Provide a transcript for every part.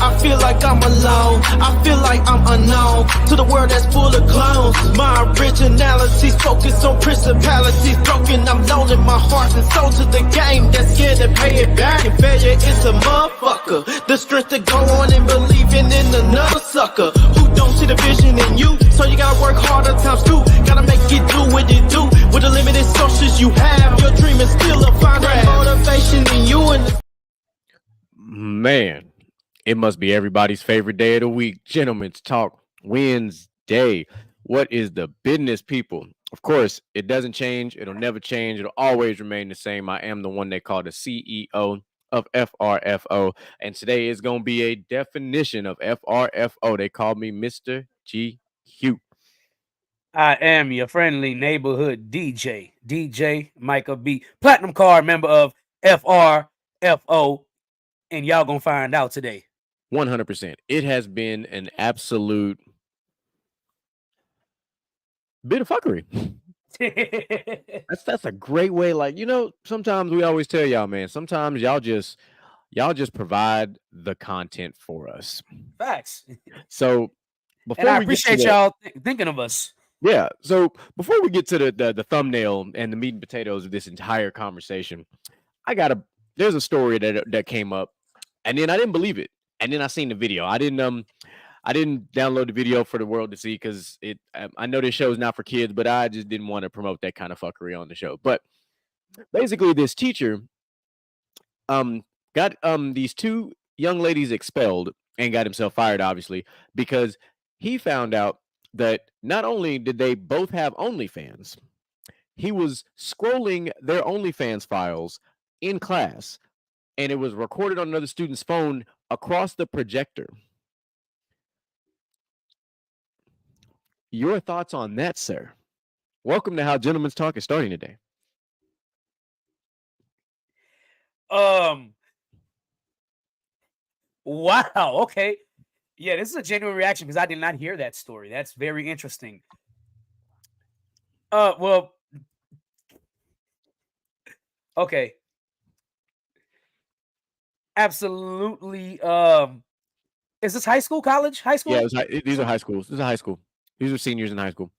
I feel like I'm alone. I feel like I'm unknown to the world that's full of clones. My originality's focused on principalities broken. I'm loaning my heart and soul to the game that's scared to pay it back. And failure is a motherfucker. The strength to go on and believing in another sucker who don't see the vision in you. So you gotta work harder times two. Gotta make it do what it do. With the limited sources you have, your dream is still a find that motivation in you. And man, it must be everybody's favorite day of the week. Gentlemen's Talk Wednesday. What is the business, people? Of course, it doesn't change. It'll never change. It'll always remain the same. I am the one they call the CEO of FRFO. And today is going to be a definition of FRFO. They call me Mr. GQ. I am your friendly neighborhood DJ, DJ Micah B, platinum card member of FRFO, and y'all gonna find out today. 100%. It has been an absolute bit of fuckery. That's a great way. Like, sometimes we always tell y'all, man, sometimes y'all just provide the content for us. Facts. So before and I appreciate y'all thinking of us. Yeah. So before we get to the thumbnail and the meat and potatoes of this entire conversation, there's a story that came up, and then I didn't believe it, and then I seen the video. I didn't download the video for the world to see because I know this show is not for kids, but I just didn't want to promote that kind of fuckery on the show. But basically, this teacher got these two young ladies expelled and got himself fired, obviously, because he found out that not only did they both have OnlyFans, he was scrolling their OnlyFans files in class, and it was recorded on another student's phone across the projector. Your thoughts on that, sir? Welcome to How Gentlemen's Talk is starting today. Wow. Okay. Yeah, this is a genuine reaction because I did not hear that story. That's very interesting. Well, okay. Absolutely. Is this high school, college, high school? Yeah, these are high schools. This is high school. These are seniors in high school.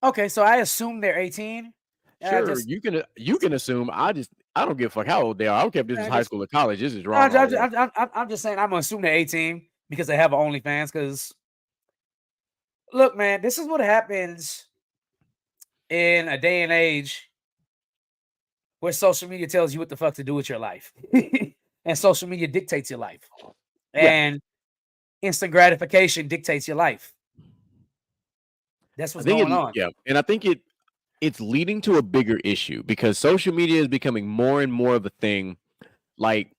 Okay, so I assume they're 18. Sure, you can assume. I don't give a fuck how old they are. I don't care if this is high school or college. This is wrong. I'm just saying I'm gonna assume they're 18 because they have OnlyFans. Because look, man, this is what happens in a day and age where social media tells you what the fuck to do with your life, and social media dictates your life, and instant gratification dictates your life. That's what's going on. Yeah, and I think it's leading to a bigger issue because social media is becoming more and more of a thing. Like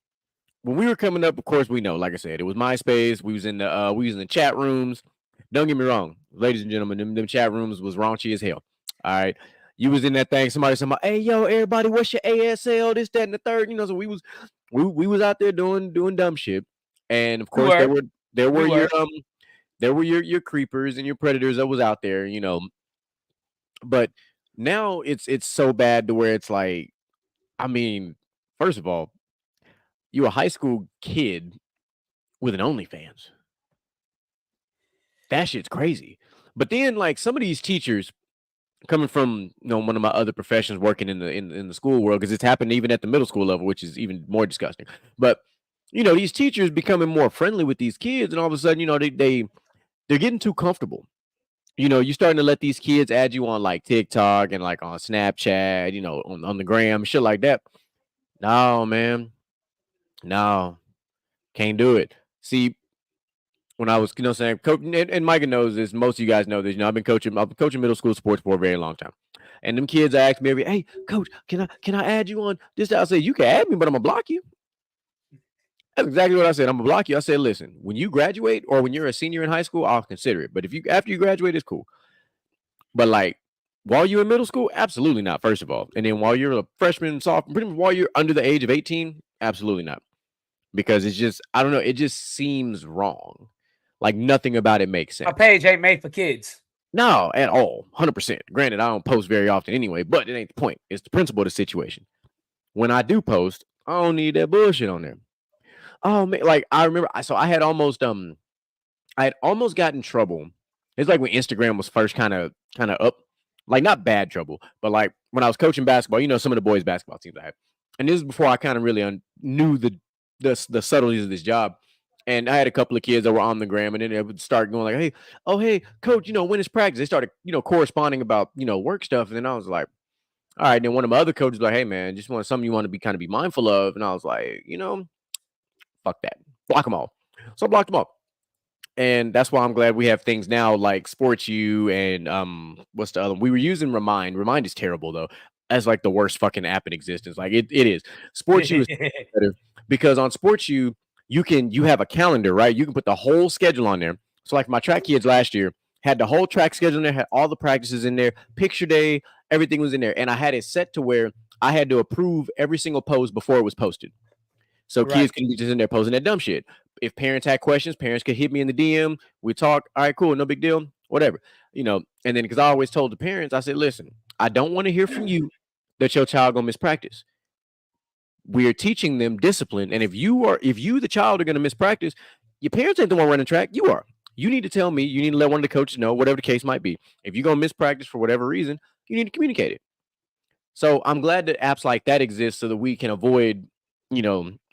when we were coming up, of course, we know, like I said, it was MySpace. We was in the chat rooms. Don't get me wrong, ladies and gentlemen, them chat rooms was raunchy as hell. All right. You was in that thing, somebody said, hey, yo, everybody, what's your ASL, this, that, and the third? So we was out there doing dumb shit. And of course there were your creepers and your predators that was out there, But now it's so bad to where it's like, I mean, first of all, you a high school kid with an OnlyFans. That shit's crazy. But then like some of these teachers coming from one of my other professions working in the school world, because it's happened even at the middle school level, which is even more disgusting. But these teachers becoming more friendly with these kids, and all of a sudden, they're getting too comfortable. You're starting to let these kids add you on like TikTok and like on Snapchat, on the gram, shit like that. No, man. No, can't do it. See, when I was, saying, coach, and Micah knows this, most of you guys know this, I've been coaching middle school sports for a very long time. And them kids ask me hey, coach, can I add you on this? I say, you can add me, but I'm gonna block you. That's exactly what I said. I'm gonna block you. I said, listen, when you graduate or when you're a senior in high school, I'll consider it. But after you graduate, it's cool. But like while you're in middle school, absolutely not, first of all. And then while you're a freshman, sophomore, pretty much while you're under the age of 18, absolutely not. Because it's just, I don't know, it just seems wrong. Like nothing about it makes sense. A page ain't made for kids. No, at all. 100%. Granted, I don't post very often anyway, but it ain't the point. It's the principle of the situation. When I do post, I don't need that bullshit on there. Oh man, like I remember. So I had almost got in trouble. It's like when Instagram was first kind of up, like not bad trouble, but like when I was coaching basketball. Some of the boys' basketball teams I had, and this is before I kind of really knew the subtleties of this job. And I had a couple of kids that were on the gram, and then they would start going like, "Hey, oh hey, coach, when is practice?" They started corresponding about work stuff, and then I was like, "All right." And then one of my other coaches was like, "Hey man, just want something you want to be kind of be mindful of," and I was like, fuck that, block them all. So I blocked them all. And that's why I'm glad we have things now like Sports U and what's the other one? We were using Remind. Remind is terrible though. As like the worst fucking app in existence. Like it is. Sports U is better because on Sports U, you have a calendar, right? You can put the whole schedule on there. So like my track kids last year had the whole track schedule in there, had all the practices in there, picture day, everything was in there. And I had it set to where I had to approve every single post before it was posted. So Right. kids can be just in there posting that dumb shit. If parents had questions, parents could hit me in the DM. We talk. All right, cool, no big deal, whatever. And then because I always told the parents, I said, listen, I don't want to hear from you that your child gonna miss practice. We are teaching them discipline, and if you the child are gonna miss practice, your parents ain't the one running track. You are. You need to tell me. You need to let one of the coaches know, whatever the case might be. If you're gonna miss practice for whatever reason, you need to communicate it. So I'm glad that apps like that exist so that we can avoid,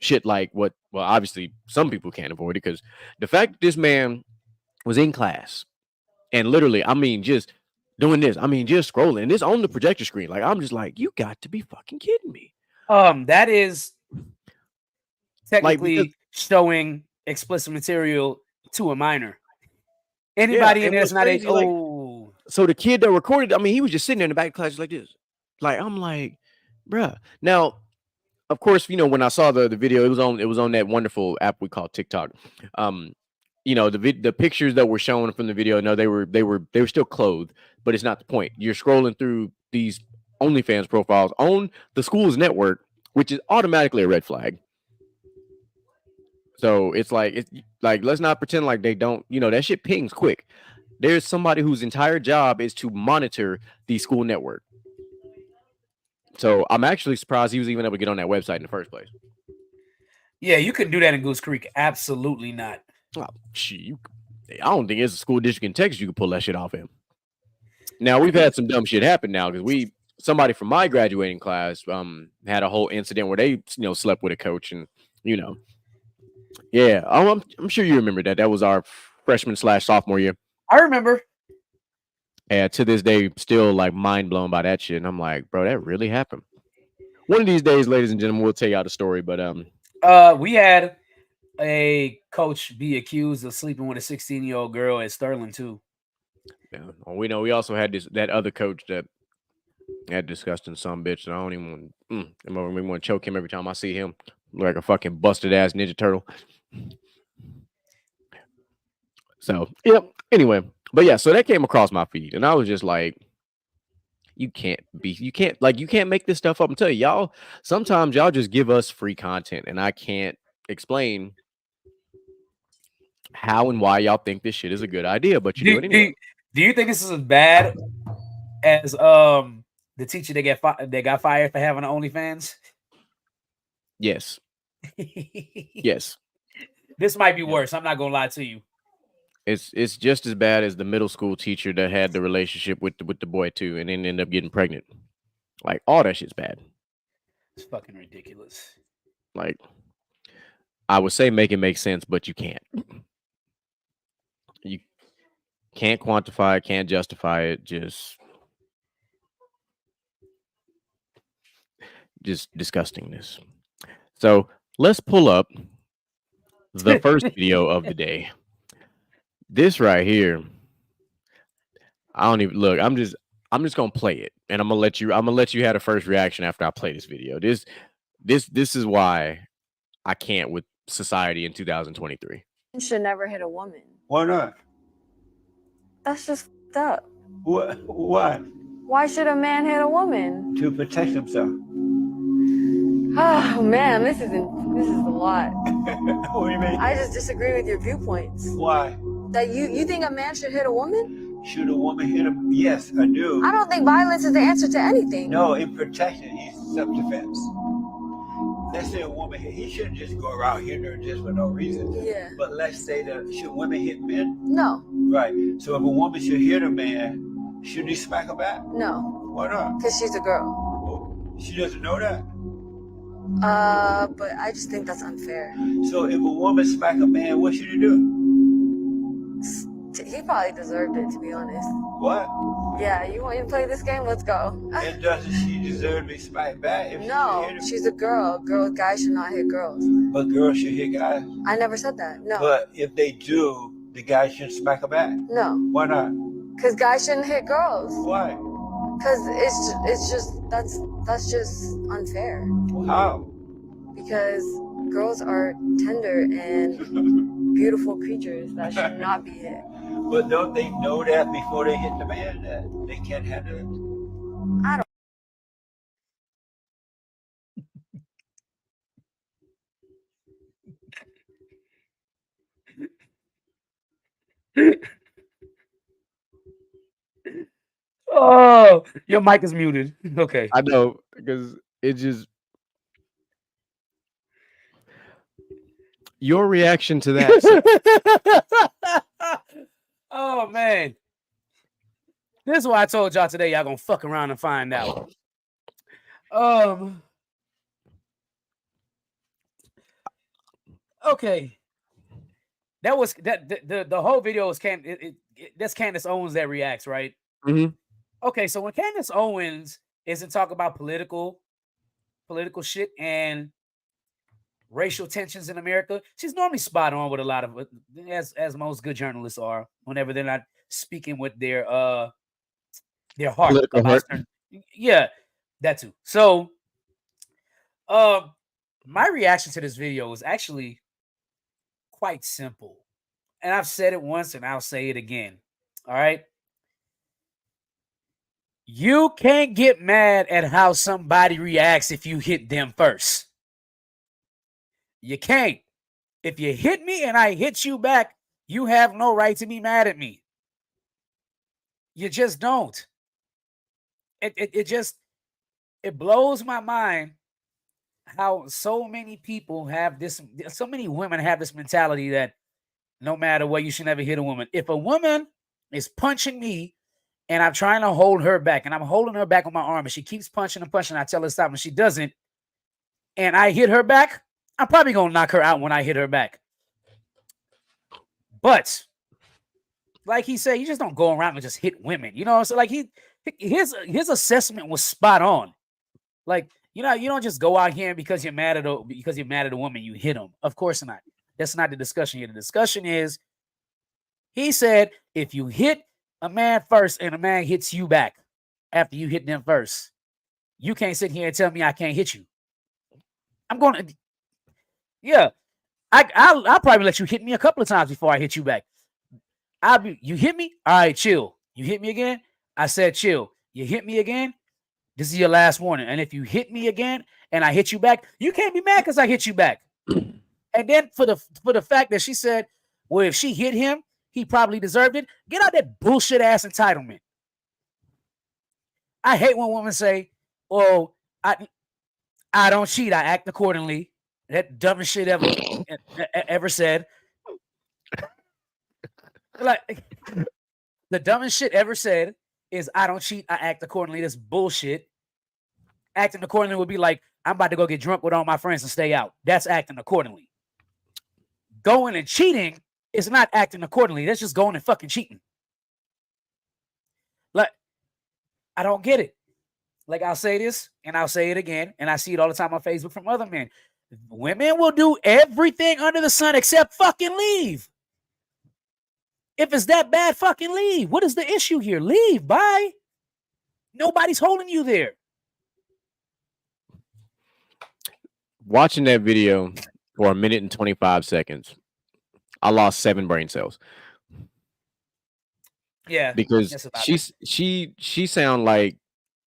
shit like what, well, obviously some people can't avoid it because the fact that this man was in class and literally, I mean, just doing this, I mean, just scrolling this on the projector screen. Like, I'm just like, you got to be fucking kidding me. That is technically Like, showing explicit material to a minor. Anybody in there is not so the kid that recorded, I mean, he was just sitting there in the back of class like this. Like, I'm like, bruh. Now, of course, when I saw the video, it was on that wonderful app we call TikTok. The pictures that were shown from the video, no, they were still clothed, but it's not the point. You're scrolling through these OnlyFans profiles on the school's network, which is automatically a red flag. So it's like let's not pretend like they don't, that shit pings quick. There's somebody whose entire job is to monitor the school network. So I'm actually surprised he was even able to get on that website in the first place. Yeah, you couldn't do that in Goose Creek. Absolutely not. Oh, I don't think it's a school district in Texas you can pull that shit off him. Now we've had some dumb shit happen now because somebody from my graduating class had a whole incident where they slept with a coach and yeah, I'm sure you remember that. That was our freshman/sophomore year. I remember. And to this day, still like mind blown by that shit. And I'm like, bro, that really happened. One of these days, ladies and gentlemen, we'll tell y'all the story. But we had a coach be accused of sleeping with a 16-year-old girl at Sterling too. Yeah, we know we also had that other coach that had disgusting some bitch. And I don't even want to choke him every time I see him. Like a fucking busted ass Ninja Turtle. So yeah. Anyway, but yeah, so that came across my feed, and I was just like, you can't make this stuff up. I'm telling y'all, sometimes y'all just give us free content, and I can't explain how and why y'all think this shit is a good idea, but you do it anyway. Do you think this is as bad as the teacher that got fired for having OnlyFans? Yes. Yes. This might be worse. I'm not gonna lie to you. It's just as bad as the middle school teacher that had the relationship with the boy too, and then ended up getting pregnant. Like all that shit's bad. It's fucking ridiculous. Like I would say make it make sense, but you can't. You can't quantify it, can't justify it. Just disgustingness. So let's pull up the first video of the day. This right here, I don't even look. I'm just gonna play it, and I'm gonna let you have a first reaction after I play this video. This is why I can't with society in 2023. Should never hit a woman. Why not? That's just f***ed up. Why? Why should a man hit a woman? To protect himself. Oh man, this is a lot. What do you mean? I just disagree with your viewpoints. Why? That you think a man should hit a woman? Should a woman hit him? Yes, I do. I don't think violence is the answer to anything. No, in protection, he's self-defense. let's say a woman hit, he shouldn't just go around hitting her just for no reason. Yeah. But let's say that should women hit men? No. Right. So if a woman should hit a man, shouldn't he smack her back? No. Why not? Because she's a girl. Well, she doesn't know that. But I just think that's unfair. So if a woman smack a man, what should he do? He probably deserved it, to be honest. What? Yeah, you want to play this game? Let's go. And doesn't she deserve to be smacked back? If No, she hit him? she's a girl. Guys should not hit girls. But girls should hit guys. I never said that. No. But if they do, the guy shouldn't smack her back. No. Why not? Because guys shouldn't hit girls. Why? Because it's just that's just unfair. How? Because girls are tender and beautiful creatures that should not be hit. But don't they know that before they hit the man that they can't handle it? I don't. Oh, your mic is muted. Okay. I know because it just your reaction to that. Oh man. This is why I told y'all today y'all gonna fuck around and find out. Okay. That was the whole video was that's Candace Owens that reacts, right? Mhm. Okay, so when Candace Owens isn't talking about political shit and racial tensions in America, she's normally spot on with a lot of as most good journalists are whenever they're not speaking with their heart. Political heart. Yeah, that too. So my reaction to this video is actually quite simple. And I've said it once and I'll say it again. All right. You can't get mad at how somebody reacts if you hit them first. You can't. If you hit me and I hit you back, you have no right to be mad at me. You just don't. It blows my mind how so many people have this, so many women have this mentality that no matter what, you should never hit a woman. If a woman is punching me and I'm trying to hold her back and I'm holding her back on my arm and she keeps punching and punching, I tell her stop and she doesn't, and I hit her back, I'm probably going to knock her out when I hit her back. But like he said, you just don't go around and just hit women. You know, so like his assessment was spot on. Like, you know, you don't just go out here and because you're mad at a woman, you hit them. Of course not. That's not the discussion here. The discussion is, he said, if you hit a man first and a man hits you back after you hit them first, you can't sit here and tell me I can't hit you. I'm going to, yeah, I'll probably let you hit me a couple of times before I hit you back. You hit me? All right, chill. You hit me again? I said chill. You hit me again? This is your last warning. And if you hit me again and I hit you back, you can't be mad because I hit you back. And then for the fact that she said, well, if she hit him, he probably deserved it. Get out that bullshit ass entitlement. I hate when women say, "Oh, I don't cheat. I act accordingly." That dumbest shit ever said. Like the dumbest shit ever said is, "I don't cheat. I act accordingly." That's bullshit. Acting accordingly would be like, I'm about to go get drunk with all my friends and stay out. That's acting accordingly. Going and cheating is not acting accordingly. That's just going and fucking cheating. Like, I don't get it. Like, I'll say this and I'll say it again, and I see it all the time on Facebook from other men. Women will do everything under the sun except fucking leave. If it's that bad, fucking leave. What is the issue here? Leave. Bye. Nobody's holding you there. Watching that video for 1 minute and 25 seconds, I lost 7 brain cells. Yeah, because she sound like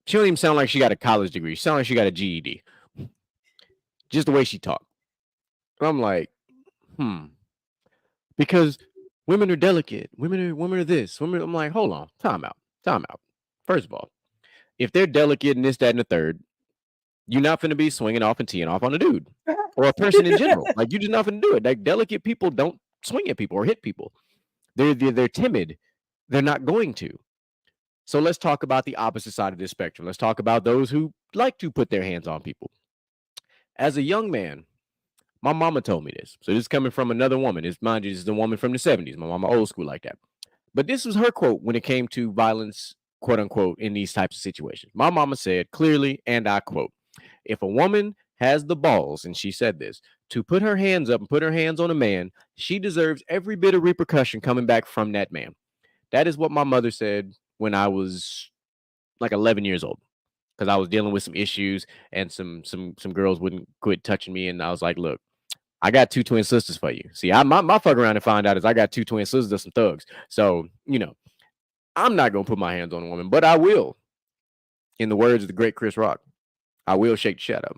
she don't even sound like she got a college degree. She sound like she got a GED. Just the way she talked. And I'm like, because women are delicate. Women are this. I'm like, hold on, time out. First of all, if they're delicate and this, that, and the third, You're not going to be swinging off and teeing off on a dude or a person in general. Like, you're just not going to do it. Like, delicate people don't swing at people or hit people. They're timid. They're not going to. So let's talk about the opposite side of this spectrum. Let's talk about those who like to put their hands on people. As a young man, my mama told me this. So this is coming from another woman. Mind you, this is the woman from the 70s. My mama old school like that. But this was her quote when it came to violence, quote unquote, in these types of situations. My mama said clearly, and I quote, if a woman has the balls, and she said this, to put her hands up and put her hands on a man, she deserves every bit of repercussion coming back from that man. That is what my mother said when I was like 11 years old, because I was dealing with some issues and some girls wouldn't quit touching me, and I was like, look, I got two twin sisters for you. See, my fuck around and find out is I got two twin sisters, that's some thugs. So, I'm not gonna put my hands on a woman, but I will. In the words of the great Chris Rock, I will shake the shit out of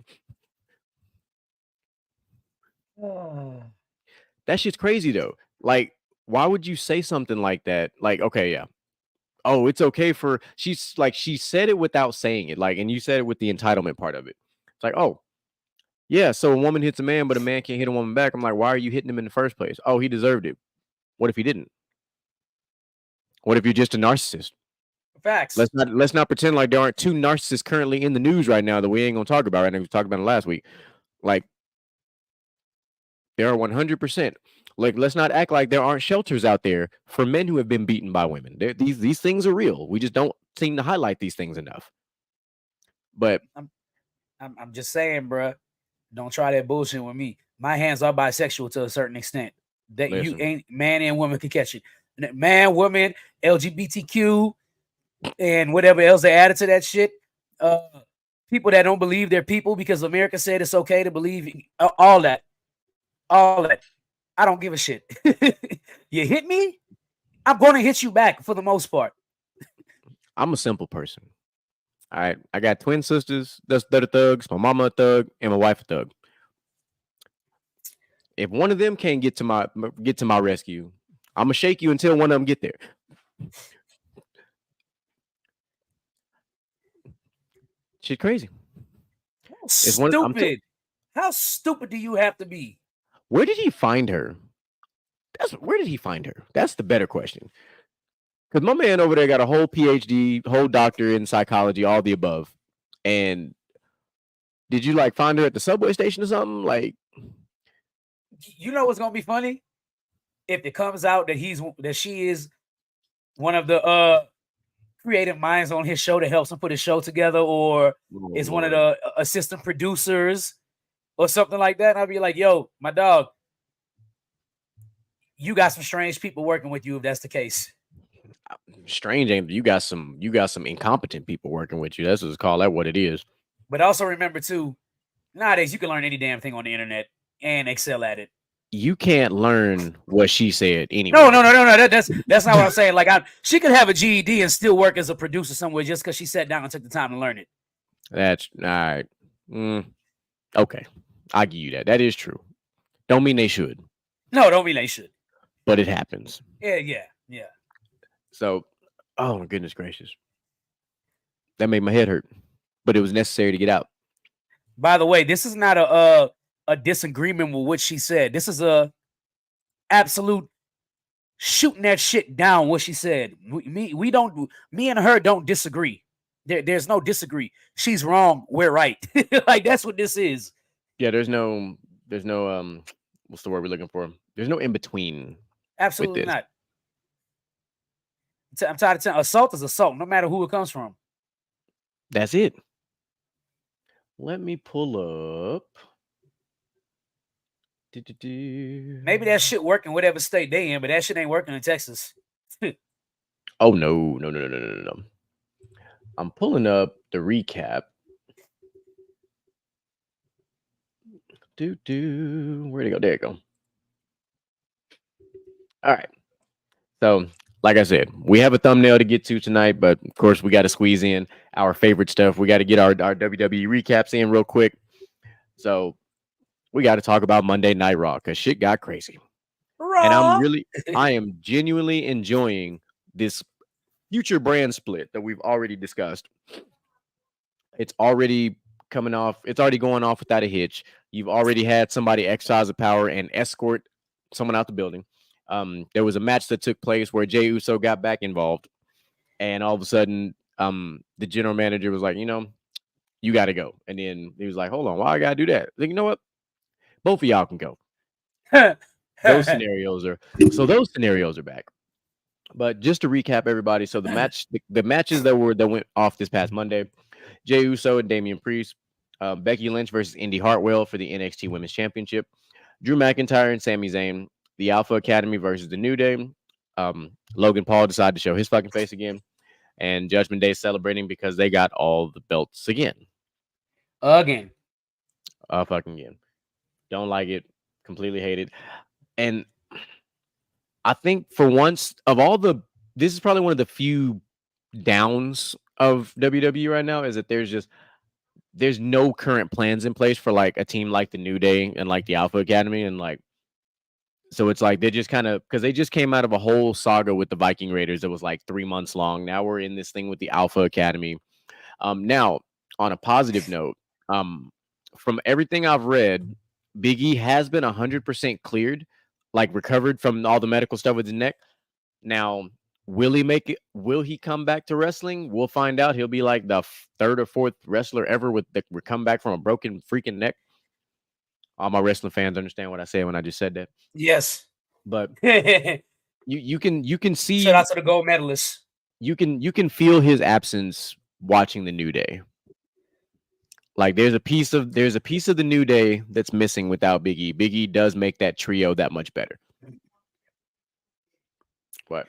him. That shit's crazy though. Like, why would you say something like that? Like, okay, yeah. Oh, it's okay for she said it without saying it. Like, and you said it with the entitlement part of it. It's like, oh, yeah, so a woman hits a man, but a man can't hit a woman back. I'm like, why are you hitting him in the first place? Oh, he deserved it. What if he didn't? What if you're just a narcissist? Facts. Let's not pretend like there aren't two narcissists currently in the news right now that we ain't gonna talk about right now. We talked about it last week. Like, there are 100%. Like, let's not act like there aren't shelters out there for men who have been beaten by women. These things are real. We just don't seem to highlight these things enough. But I'm just saying, bro. Don't try that bullshit with me. My hands are bisexual to a certain extent. That listen, you ain't man and woman can catch it. Man, woman, LGBTQ, and whatever else they added to that shit. People that don't believe they're people because America said it's okay to believe all that. I don't give a shit. You hit me, I'm going to hit you back for the most part. I'm a simple person. All right, I got twin sisters that are thugs, my mama a thug, and my wife a thug. If one of them can't get to my rescue, I'm gonna shake you until one of them get there. Shit crazy. How stupid do you have to be? Where did he find her? Where did he find her? That's the better question. Because my man over there got a whole PhD, whole doctor in psychology, all the above. And did you like find her at the subway station or something? Like, you know what's gonna be funny? If it comes out that she is one of the creative minds on his show that helps him put his show together, or is one of the assistant producers or something like that. I'll be like, yo, my dog, you got some strange people working with you if that's the case. Strange, ain't you got some incompetent people working with you. That's what it is. But also remember too, nowadays you can learn any damn thing on the internet and excel at it. You can't learn what she said anyway. No. That's not what I'm saying. Like, she could have a GED and still work as a producer somewhere just because she sat down and took the time to learn it. That's all right. Okay, I give you that. That is true. Don't mean they should. No, don't mean they should. But it happens. Yeah. So, oh my goodness gracious, that made my head hurt, but it was necessary to get out. By the way, this is not a disagreement with what she said. This is a absolute shooting that shit down. What she said. Me and her don't disagree. There's no disagree. She's wrong. We're right. Like, that's what this is. Yeah. There's no what's the word we're looking for? There's no in between. Absolutely not. I'm tired of telling assault is assault, no matter who it comes from. That's it. Let me pull up. Maybe that shit work in whatever state they in, but that shit ain't working in Texas. Oh no. I'm pulling up the recap. Where'd it go? There you go. All right. So, like I said, we have a thumbnail to get to tonight, but of course, we got to squeeze in our favorite stuff. We got to get our WWE recaps in real quick. So, we got to talk about Monday Night Raw because shit got crazy. Raw. And I am genuinely enjoying this future brand split that we've already discussed. It's already coming off. It's already going off without a hitch. You've already had somebody exercise the power and escort someone out the building. There was a match that took place where Jey Uso got back involved, and all of a sudden, the general manager was like, you got to go. And then he was like, hold on, why I got to do that? Like, you know what? Both of y'all can go. Those scenarios are back. But just to recap, everybody. So the matches that went off this past Monday: Jey Uso and Damian Priest, Becky Lynch versus Indy Hartwell for the NXT Women's Championship, Drew McIntyre and Sami Zayn, the Alpha Academy versus the New Day. Logan Paul decided to show his fucking face again, and Judgment Day celebrating because they got all the belts again. Fucking again. Don't like it. Completely hate it. And I think for once this is probably one of the few downs of WWE right now is that there's no current plans in place for like a team like the New Day and like the Alpha Academy. And like, so it's like they just kind of, because they just came out of a whole saga with the Viking Raiders that was like 3 months long. Now we're in this thing with the Alpha Academy. Now, on a positive note, from everything I've read, Big E has been 100% cleared, like recovered from all the medical stuff with his neck. Now, will he make it? Will he come back to wrestling? We'll find out. He'll be like the third or fourth wrestler ever with the come back from a broken freaking neck. All my wrestling fans understand what I say when I just said that. yes. But Shout you can see out to the gold medalists. you can feel his absence watching the New Day. Like there's a piece of the New Day that's missing without Big E. Big E does make that trio that much better. But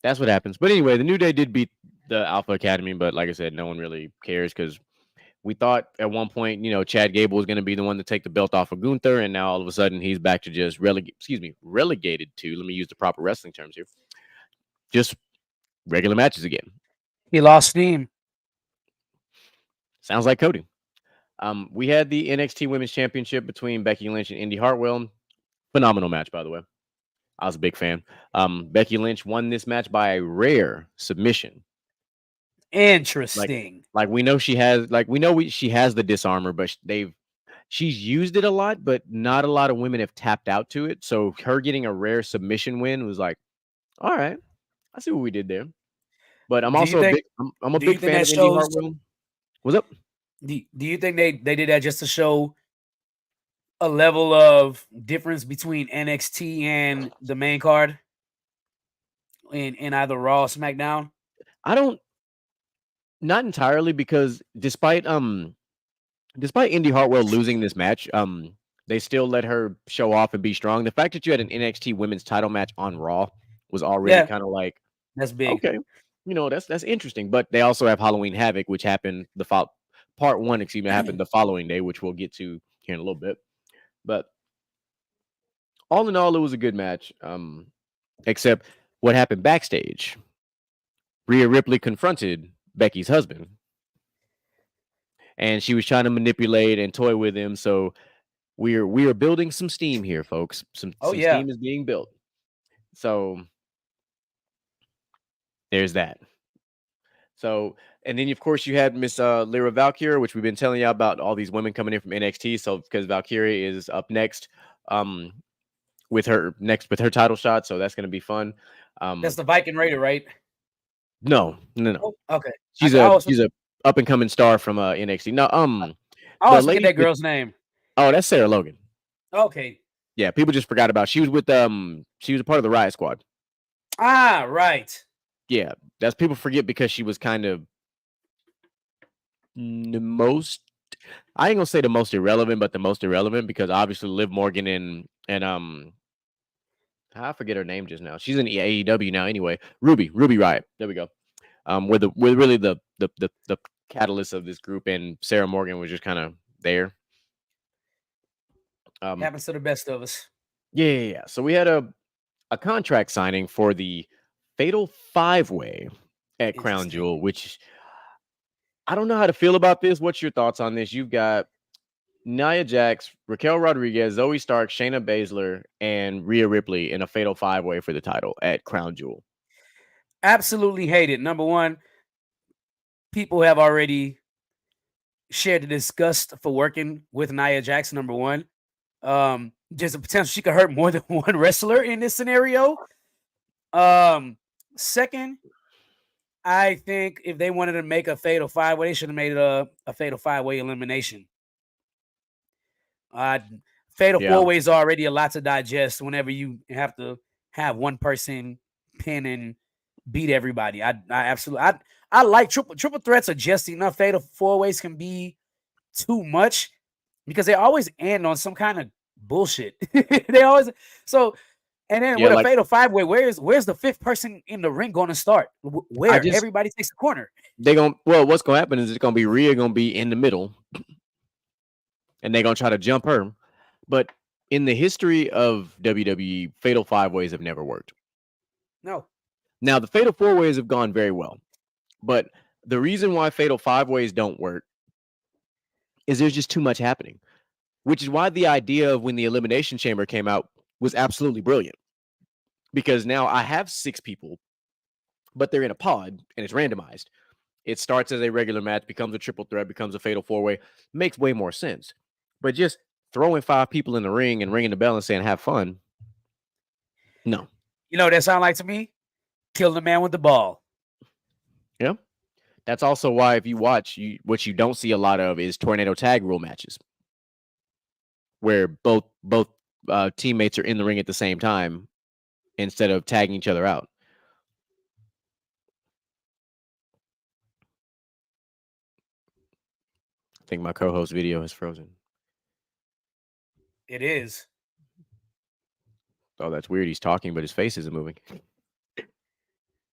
that's what happens. But anyway, the New Day did beat the Alpha Academy, but like I said, no one really cares because we thought at one point, Chad Gable was going to be the one to take the belt off of Gunther, and now all of a sudden he's back to just relegated to, let me use the proper wrestling terms here, just regular matches again. He lost steam. Sounds like Cody. We had the NXT Women's Championship between Becky Lynch and Indy Hartwell. Phenomenal match, by the way. I was a big fan. Becky Lynch won this match by a rare submission. Interesting. Like we know she has the disarmor, but she's used it a lot, but not a lot of women have tapped out to it. So her getting a rare submission win was like, all right, I see what we did there. But I'm also a big fan of Indy Hartwell. What's up? Do you think they did that just to show a level of difference between NXT and the main card in either Raw or SmackDown? Not entirely, because despite Indy Hartwell losing this match, they still let her show off and be strong. The fact that you had an NXT Women's title match on Raw was already kind of like, that's big. Okay, that's interesting. But they also have Halloween Havoc, which happened part one, happened the following day, which we'll get to here in a little bit. But all in all, it was a good match. Except what happened backstage. Rhea Ripley confronted Becky's husband, and she was trying to manipulate and toy with him. So we are building some steam here, folks. Some steam is being built. So there's that. So, and then of course you had Miss Lyra Valkyria, which we've been telling you about, all these women coming in from NXT. So because Valkyria is up next, with her title shot, so that's gonna be fun. That's the Viking Raider, right? No. Oh, okay. She's a up and coming star from NXT. No, I always forget that girl's name. Oh, that's Sarah Logan. Okay. Yeah, people just forgot about. She was with she was a part of the Riot Squad. Ah, right. Yeah, that's people forget because she was kind of the most. I ain't gonna say the most irrelevant, but the most irrelevant, because obviously Liv Morgan and I forget her name just now. She's in AEW now anyway. Ruby Riot. There we go. With really the catalyst of this group, and Sarah Morgan was just kind of there. Happens to the best of us. Yeah. So we had a contract signing for the Fatal 5-Way at Crown Jewel, which I don't know how to feel about this. What's your thoughts on this? You've got Nia Jax, Raquel Rodriguez, Zoe Stark, Shayna Baszler, and Rhea Ripley in a Fatal 5-Way for the title at Crown Jewel. Absolutely hate it. Number one, people have already share the disgust for working with Nia Jax. Number one, there's a potential she could hurt more than one wrestler in this scenario. Second, I think if they wanted to make a fatal 5-way, they should have made it a fatal 5-way elimination. Fatal Yeah. 4-way is already a lot to digest whenever you have to have one person pin and beat everybody. I absolutely I like triple threats are just enough. Fatal 4-ways can be too much because they always end on some kind of bullshit. They always so. And then Yeah, with a like fatal 5-way, where's the fifth person in the ring going to start? Where just everybody takes the corner. what's gonna happen is it's gonna be Rhea gonna be in the middle, and they're gonna try to jump her. But in the history of WWE, fatal 5-ways have never worked. No, Now the fatal 4-ways have gone very well, but the reason why fatal 5-ways don't work is there's just too much happening, which is why the idea of when the Elimination Chamber came out was absolutely brilliant. Because now I have 6 people, but they're in a pod and it's randomized. It starts as a regular match, becomes a triple threat, becomes a fatal 4-way. Makes way more sense. But just throwing 5 people in the ring and ringing the bell and saying have fun, no. you know what that sound like to me? Killing the man with the ball. Yeah. That's also why if you watch, what you don't see a lot of is tornado tag rule matches, where both teammates are in the ring at the same time instead of tagging each other out. I think my co-host video is frozen. It is. Oh, that's weird. He's talking, but his face isn't moving.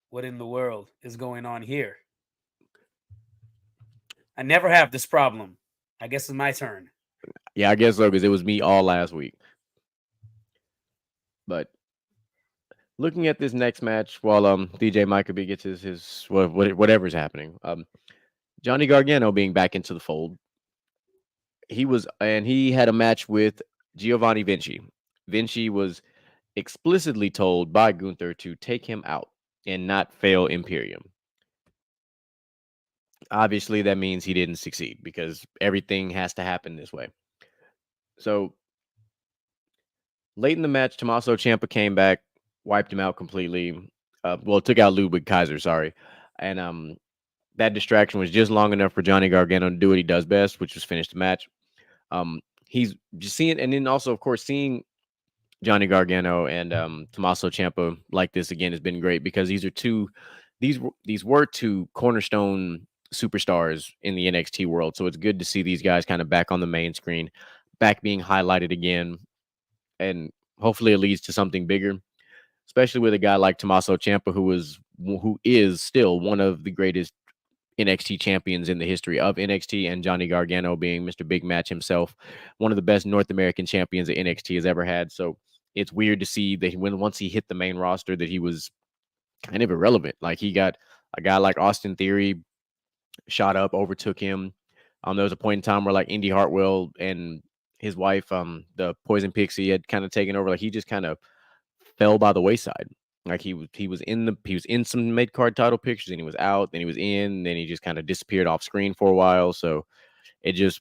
What in the world is going on here? I never have this problem. I guess it's my turn. Yeah, I guess so, because it was me all last week. But looking at this next match, while DJ Micah gets his whatever's happening, Johnny Gargano being back into the fold, he had a match with Giovanni Vinci. Vinci was explicitly told by Gunther to take him out and not fail Imperium. Obviously, that means he didn't succeed because everything has to happen this way. So late in the match, Tommaso Ciampa came back, wiped him out completely. Took out Ludwig Kaiser, sorry. And that distraction was just long enough for Johnny Gargano to do what he does best, which was finish the match. He's just seeing, and then also, of course, seeing Johnny Gargano and Tommaso Ciampa like this again has been great because these were two cornerstone superstars in the NXT world. So it's good to see these guys kind of back on the main screen, back being highlighted again, and hopefully it leads to something bigger, especially with a guy like Tommaso Ciampa, who is still one of the greatest NXT champions in the history of NXT, and Johnny Gargano being Mr. Big Match himself, one of the best North American champions that NXT has ever had. So it's weird to see that once he hit the main roster that he was kind of irrelevant. Like he got a guy like Austin Theory shot up, overtook him. There was a point in time where like Indy Hartwell and his wife, the Poison Pixie, had kind of taken over. Like he just kind of fell by the wayside. Like he was in some mid card title pictures, and he was out, then he was in, then he just kind of disappeared off screen for a while. So it just,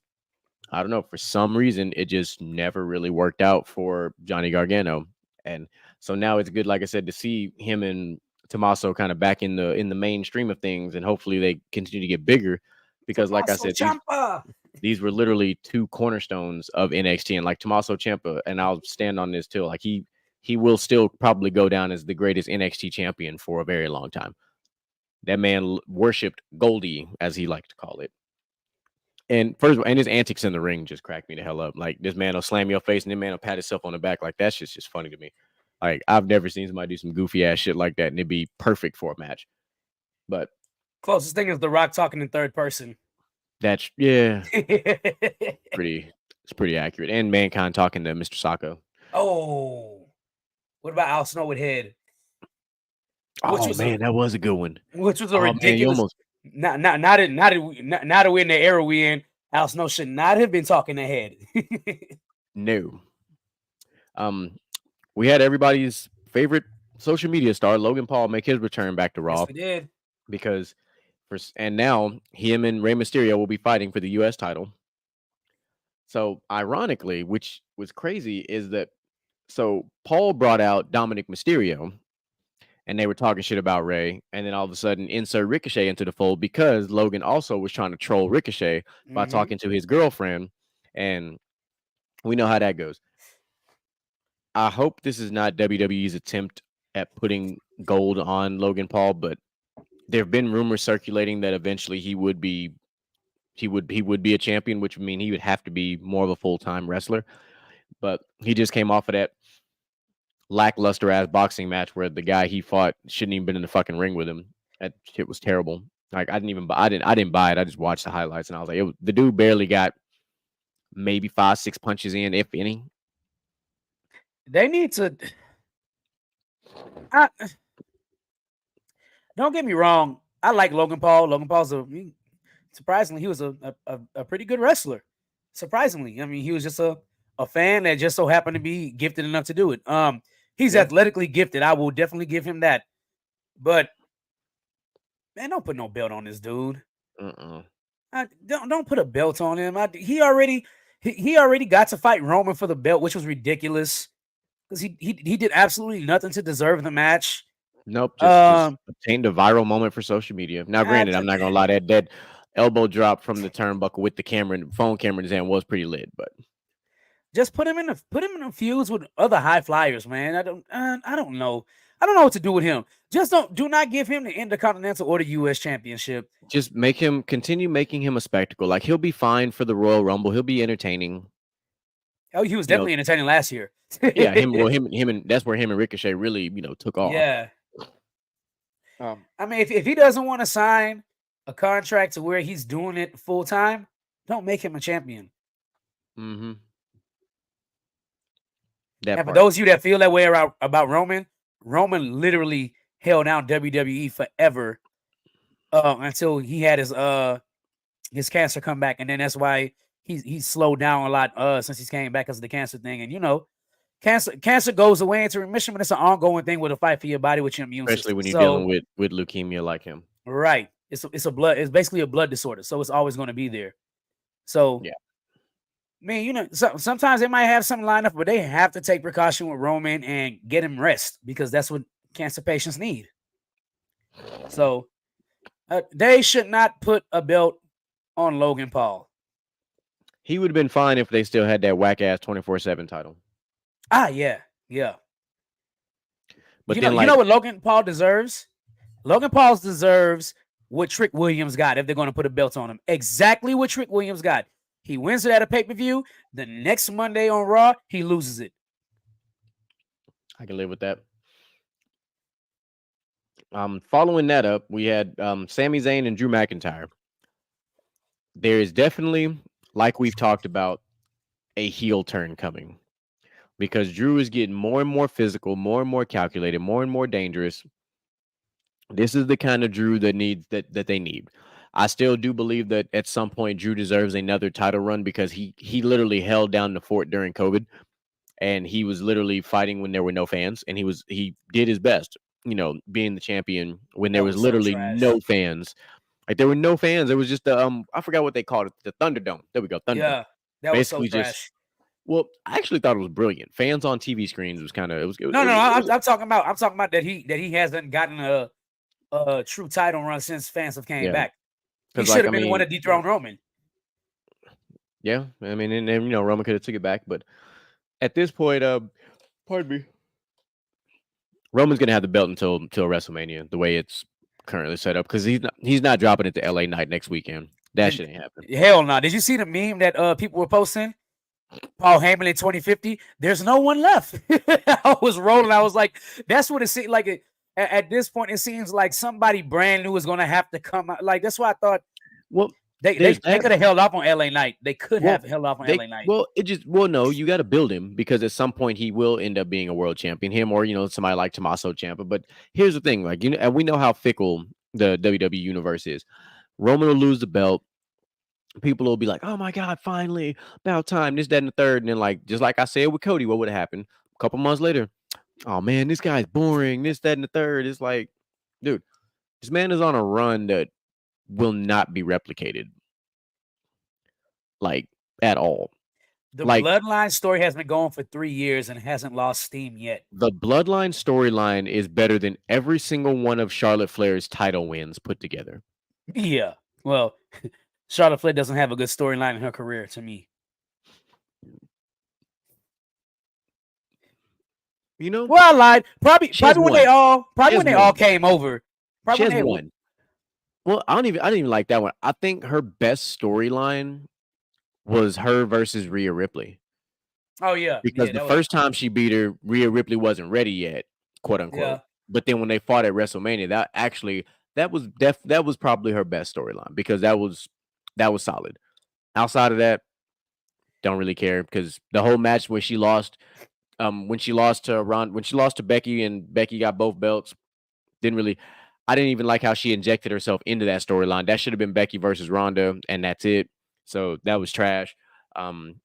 I don't know, for some reason it just never really worked out for Johnny Gargano. And so now it's good, like I said, to see him and Tommaso kind of back in the mainstream of things, and hopefully they continue to get bigger because like I said, these were literally two cornerstones of NXT. And like Tommaso Ciampa, and I'll stand on this too, like he will still probably go down as the greatest NXT champion for a very long time. That man worshipped Goldie, as he liked to call it. And first of all, and his antics in the ring just cracked me the hell up. Like this man will slam your face and this man will pat himself on the back. Like that's just funny to me. Like I've never seen somebody do some goofy ass shit like that and it'd be perfect for a match. But closest thing is The Rock talking in third person. That's it's pretty accurate. And Mankind talking to Mr. Sacco. Oh. What about Al Snow with head? That was a good one. Which was a ridiculous. Now that we're in the era we in, Al Snow should not have been talking ahead. No. We had everybody's favorite social media star, Logan Paul, make his return back to Raw. Yes, we did. Because and now him and Rey Mysterio will be fighting for the U.S. title. So ironically, which was crazy, is that Paul brought out Dominic Mysterio, and they were talking shit about Ray, and then all of a sudden insert Ricochet into the fold because Logan also was trying to troll Ricochet by Mm-hmm. talking to his girlfriend, and we know how that goes. I hope this is not WWE's attempt at putting gold on Logan Paul, but there have been rumors circulating that eventually he would be a champion, which would mean he would have to be more of a full-time wrestler. But he just came off of that lackluster ass boxing match where the guy he fought shouldn't even been in the fucking ring with him. That shit was terrible. Like I didn't buy it. I just watched the highlights and I was like, the dude barely got maybe 5-6 punches in, if any. They need to. Don't get me wrong. I like Logan Paul. Logan Paul's surprisingly, he was a pretty good wrestler. Surprisingly, I mean, he was just a fan that just so happened to be gifted enough to do it. He's athletically gifted. I will definitely give him that. But man, don't put no belt on this dude. Don't put a belt on him. He already got to fight Roman for the belt, which was ridiculous because he did absolutely nothing to deserve the match. Nope, just obtained a viral moment for social media. Now, granted, I'm not gonna lie, that elbow drop from the turnbuckle with the phone camera in his hand was pretty lit, but just put him in a feuds with other high flyers, man. I don't know. I don't know what to do with him. Just do not give him the Intercontinental or the U.S. Championship. Just continue making him a spectacle. Like he'll be fine for the Royal Rumble. He'll be entertaining. Oh, he was definitely entertaining last year. Yeah, him and that's where him and Ricochet really, took off. Yeah. I mean, if he doesn't want to sign a contract to where he's doing it full time, don't make him a champion. Mm-hmm. And for those of you that feel that way about Roman literally held down WWE forever until he had his cancer come back, and then that's why he's slowed down a lot since he's came back because of the cancer thing. And cancer goes away into remission, but it's an ongoing thing with a fight for your body with your immune system. Especially when you're dealing with leukemia like him. Right. It's basically a blood disorder, so it's always going to be there. So yeah. I mean, sometimes they might have something lined up, but they have to take precaution with Roman and get him rest because that's what cancer patients need. So they should not put a belt on Logan Paul. He would have been fine if they still had that whack ass 24/7 title. Yeah. But you know what Logan Paul deserves? Logan Paul deserves what Trick Williams got if they're going to put a belt on him. Exactly what Trick Williams got. He wins it at a pay-per-view. The next Monday on Raw, he loses it. I can live with that. Following that up, we had Sami Zayn and Drew McIntyre. There is definitely, like we've talked about, a heel turn coming because Drew is getting more and more physical, more and more calculated, more and more dangerous. This is the kind of Drew that they need. I still do believe that at some point Drew deserves another title run because he literally held down the fort during COVID, and he was literally fighting when there were no fans, and he did his best, being the champion when there was literally no fans. Like there were no fans. It was just the I forgot what they called it, the Thunderdome. There we go, Thunderdome. Yeah, that basically was so trash. Well, I actually thought it was brilliant. Fans on TV screens was kind of it was. I'm talking about that he hasn't gotten a true title run since fans have came back. He should have been the one to dethrone Roman. Yeah, I mean, and Roman could have took it back, but at this point, pardon me, Roman's gonna have the belt until WrestleMania, the way it's currently set up, because he's not dropping it to LA Knight next weekend. That shit ain't happening. Hell no. Did you see the meme that people were posting? Paul Heyman in 2050. There's no one left. I was rolling. I was like, that's what it seemed like. At this point, it seems like somebody brand new is going to have to come out. Like, that's why I thought, well, they could have held off on LA Knight. They could have held off on LA Knight. Well, no, you got to build him because at some point he will end up being a world champion, him or, somebody like Tommaso Ciampa. But here's the thing, like, and we know how fickle the WWE universe is. Roman will lose the belt. People will be like, oh my God, finally, about time, this, that, and the third. And then, like, just like I said with Cody, what would have happened? A couple months later, oh man, this guy's boring, this, that, and the third. It's like, dude, this man is on a run that will not be replicated, like at all. The Like Bloodline story has been going for 3 years and hasn't lost steam yet. the Bloodline storyline is better than every single one of Charlotte Flair's title wins put together. Yeah. Well, Charlotte Flair doesn't have a good storyline in her career to me. You know, Well, I lied. Probably She has when one. they all She has when they all one. came over. she Probably has when they one. Well, I didn't even like that one. I think her best storyline was her versus Rhea Ripley. Oh yeah. Because Yeah, the that was first time she beat her, Rhea Ripley wasn't ready yet, quote unquote. yeah. But then when they fought at WrestleMania, that was probably her best storyline because that was solid. Outside of that, don't really care because the whole match when she lost to Becky and Becky got both belts, didn't really I didn't even like how she injected herself into that storyline. That should have been Becky versus Ronda, and that's it. So that was trash. Um,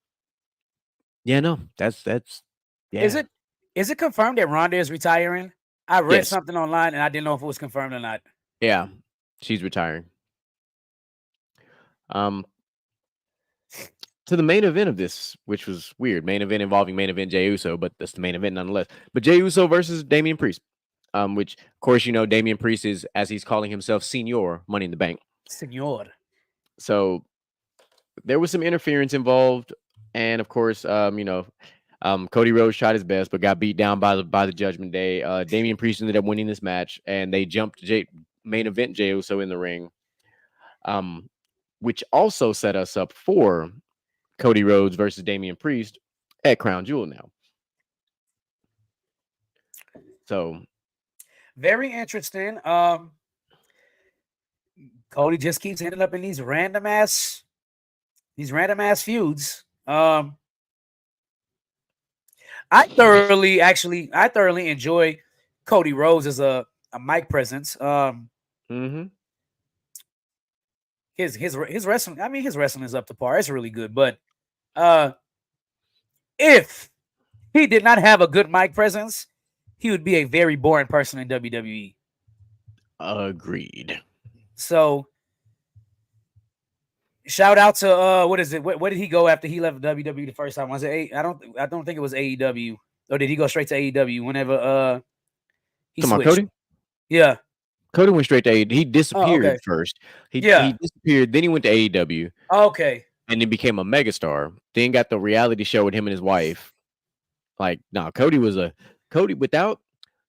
yeah, no, that's Is yeah. it confirmed that Ronda is retiring? I read Yes. something online and I didn't know if it was confirmed or not. Yeah, she's retiring. Um, to the main event of this, which was weird. Main event involving main event Jey Uso, but that's the main event nonetheless. But Jey Uso versus Damian Priest. Which of course you know Damian Priest is, as he's calling himself, Senior Money in the Bank. Senor. So there was some interference involved, and of course, Cody Rhodes tried his best, but got beat down by the Judgment Day. Damian Priest ended up winning this match, and they jumped main event Jey Uso in the ring, which also set us up for Cody Rhodes versus Damian Priest at Crown Jewel now. So Very interesting. Cody just keeps ending up in these random ass feuds. I thoroughly enjoy Cody Rhodes as a mic presence. His wrestling, I mean, his wrestling is up to par. It's really good, but if he did not have a good mic presence, he would be a very boring person in WWE. agreed. So shout out to what is it? Where did he go after he left WWE the first time? Was it I don't think it was AEW. Or did he go straight to AEW whenever he Come on, switched? Cody. Yeah. Cody went straight to AEW. He disappeared okay. first. He Yeah. disappeared. Then he went to AEW. Okay. And then became a megastar. Then got the reality show with him and his wife. Like, no, Cody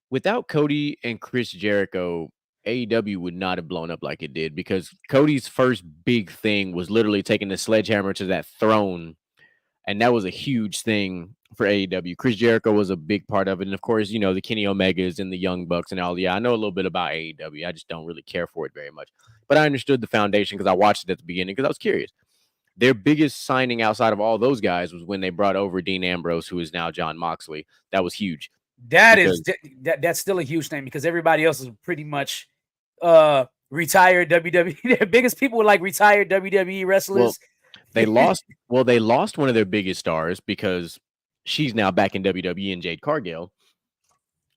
without Cody and Chris Jericho, AEW would not have blown up like it did because Cody's first big thing was literally taking the sledgehammer to that throne. And that was a huge thing for AEW. Chris Jericho was a big part of it. And of course, you know, the Kenny Omegas and the Young Bucks and all. Yeah, I know a little bit about AEW. I just don't really care for it very much. But I understood the foundation because I watched it at the beginning because I was curious. Their biggest signing outside of all those guys was when they brought over Dean Ambrose, who is now John Moxley. That was huge. That's still a huge thing because everybody else is pretty much retired WWE. The biggest people were like retired WWE wrestlers. They lost one of their biggest stars because she's now back in WWE and Jade Cargill.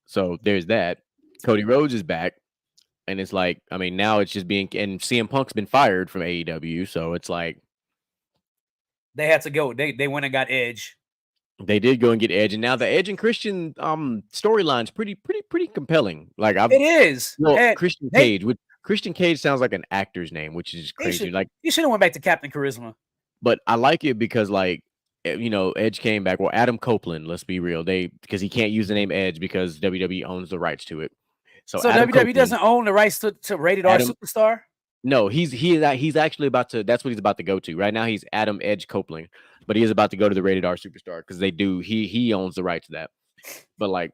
So there's that. Cody Rhodes is back. And it's like, I mean, now it's just and CM Punk's been fired from AEW. So it's like they had to go. They went and got Edge. They did go and get Edge, and now the Edge and Christian storyline's pretty compelling. Like it is. Well, Christian Cage. Christian Cage sounds like an actor's name, which is crazy. You should have went back to Captain Charisma. But I like it because, like, you know, Edge came back. Well, Adam Copeland. Let's be real. Because he can't use the name Edge because WWE owns the rights to it. So WWE Copeland, doesn't own the rights to Rated R Superstar. No, he's actually about to. That's what he's about to go to. Right now, he's Adam Edge Copeland, but he is about to go to the Rated R Superstar because they do. He owns the right to that. But like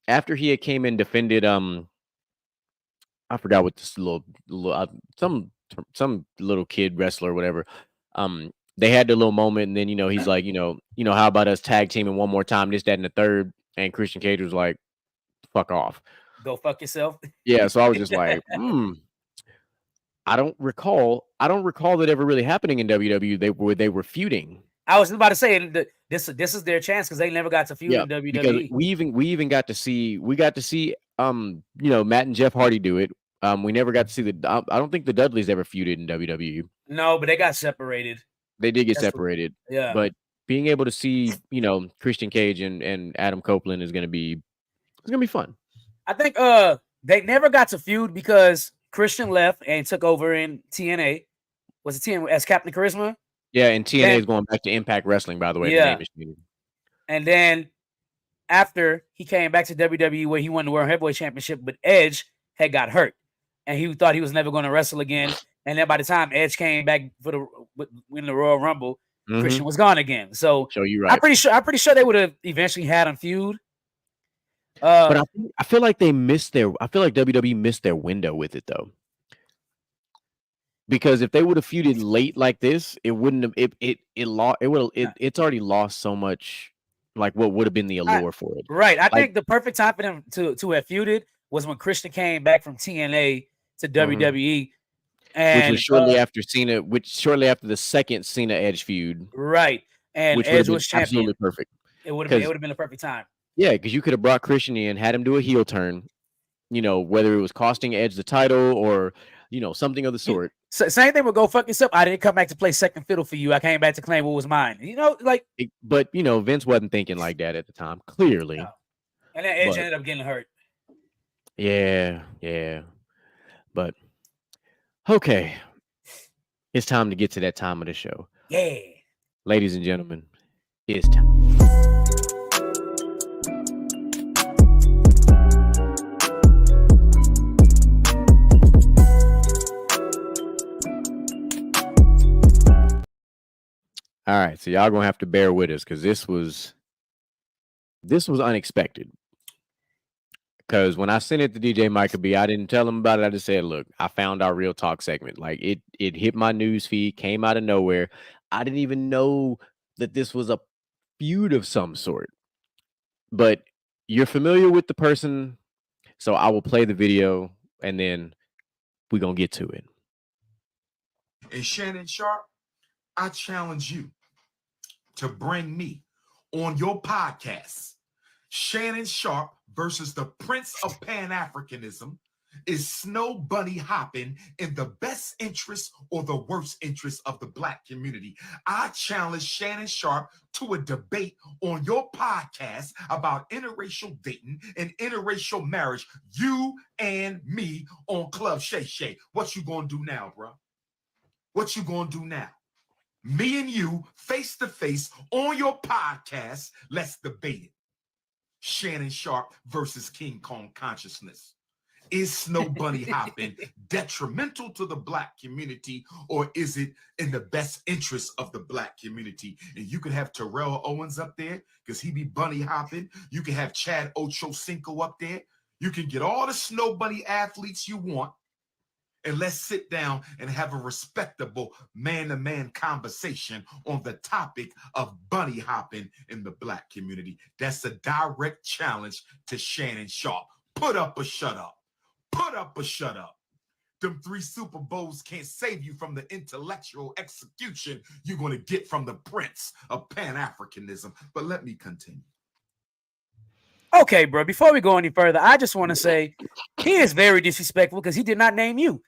after he had came and defended, I forgot what this little some little kid wrestler or whatever. They had the little moment, and then you know he's like, you know, how about us tag teaming one more time? This, that, and the third. And Christian Cage was like, "Fuck off, go fuck yourself." Yeah, so I was just like, I don't recall that ever really happening in WWE. They were feuding. I was about to say this is their chance because they never got to feud in WWE. Because we even got to see you know, Matt and Jeff Hardy do it. We never got to see I don't think the Dudleys ever feuded in WWE. No, but they got separated. They did get That's what- separated, Yeah. but being able to see, Christian Cage and Adam Copeland is gonna be fun. I think they never got to feud because Christian left and took over in TNA. Was it TNA as Captain Charisma? Yeah, and TNA Then- is going back to Impact Wrestling, by the way. Yeah. The name is changing. And then after he came back to WWE where he won the World Heavyweight Championship, but Edge had got hurt. And he thought he was never going to wrestle again. And then by the time Edge came back for in the Royal Rumble, Christian was gone again. So you right. I'm pretty sure they would have eventually had him feud. But I feel like they missed I feel like WWE missed their window with it though. Because if they would have feuded late like this, it wouldn't have it's already lost so much, like what would have been the allure for it. Right. I think the perfect time for them to have feuded was when Christian came back from TNA to WWE. And which was shortly after the second Cena Edge feud. Right. And which Edge was champion. Absolutely perfect. It would have been the perfect time. Yeah, because you could have brought Christian in, had him do a heel turn, whether it was costing Edge the title or, something of the sort. Same thing with Go Fuck Yourself. I didn't come back to play second fiddle for you. I came back to claim what was mine. But Vince wasn't thinking like that at the time, clearly. No. And then Edge ended up getting hurt. Yeah. But okay. It's time to get to that time of the show. Yeah. Ladies and gentlemen, it's time. All right, so y'all gonna have to bear with us because this was unexpected. Because when I sent it to DJ Micah B, I didn't tell him about it. I just said, "Look, I found our Real Talk segment. Like it hit my news feed, came out of nowhere. I didn't even know that this was a feud of some sort. But you're familiar with the person, so I will play the video and then we're gonna get to it." And Shannon Sharpe, I challenge you to bring me on your podcast. Shannon Sharpe versus the Prince of Pan-Africanism. Is Snow Bunny hopping in the best interest or the worst interest of the Black community? I challenge Shannon Sharpe to a debate on your podcast about interracial dating and interracial marriage. You and me on Club Shay Shay. What you gonna do now, bro? What you gonna do now? Me and you, face to face, on your podcast. Let's debate it. Shannon Sharpe versus King Kong consciousness. Is Snow Bunny hopping detrimental to the Black community, or is it in the best interest of the Black community? And you can have Terrell Owens up there because he be bunny hopping. You can have Chad Ochocinco up there. You can get all the Snow Bunny athletes you want. And let's sit down and have a respectable man-to-man conversation on the topic of bunny hopping in the Black community. That's a direct challenge to Shannon Sharpe. Put up or shut up. Put up or shut up. Them 3 Super Bowls can't save you from the intellectual execution you're going to get from the Prince of Pan-Africanism. But let me continue. Okay, bro. Before we go any further, I just want to say he is very disrespectful because he did not name you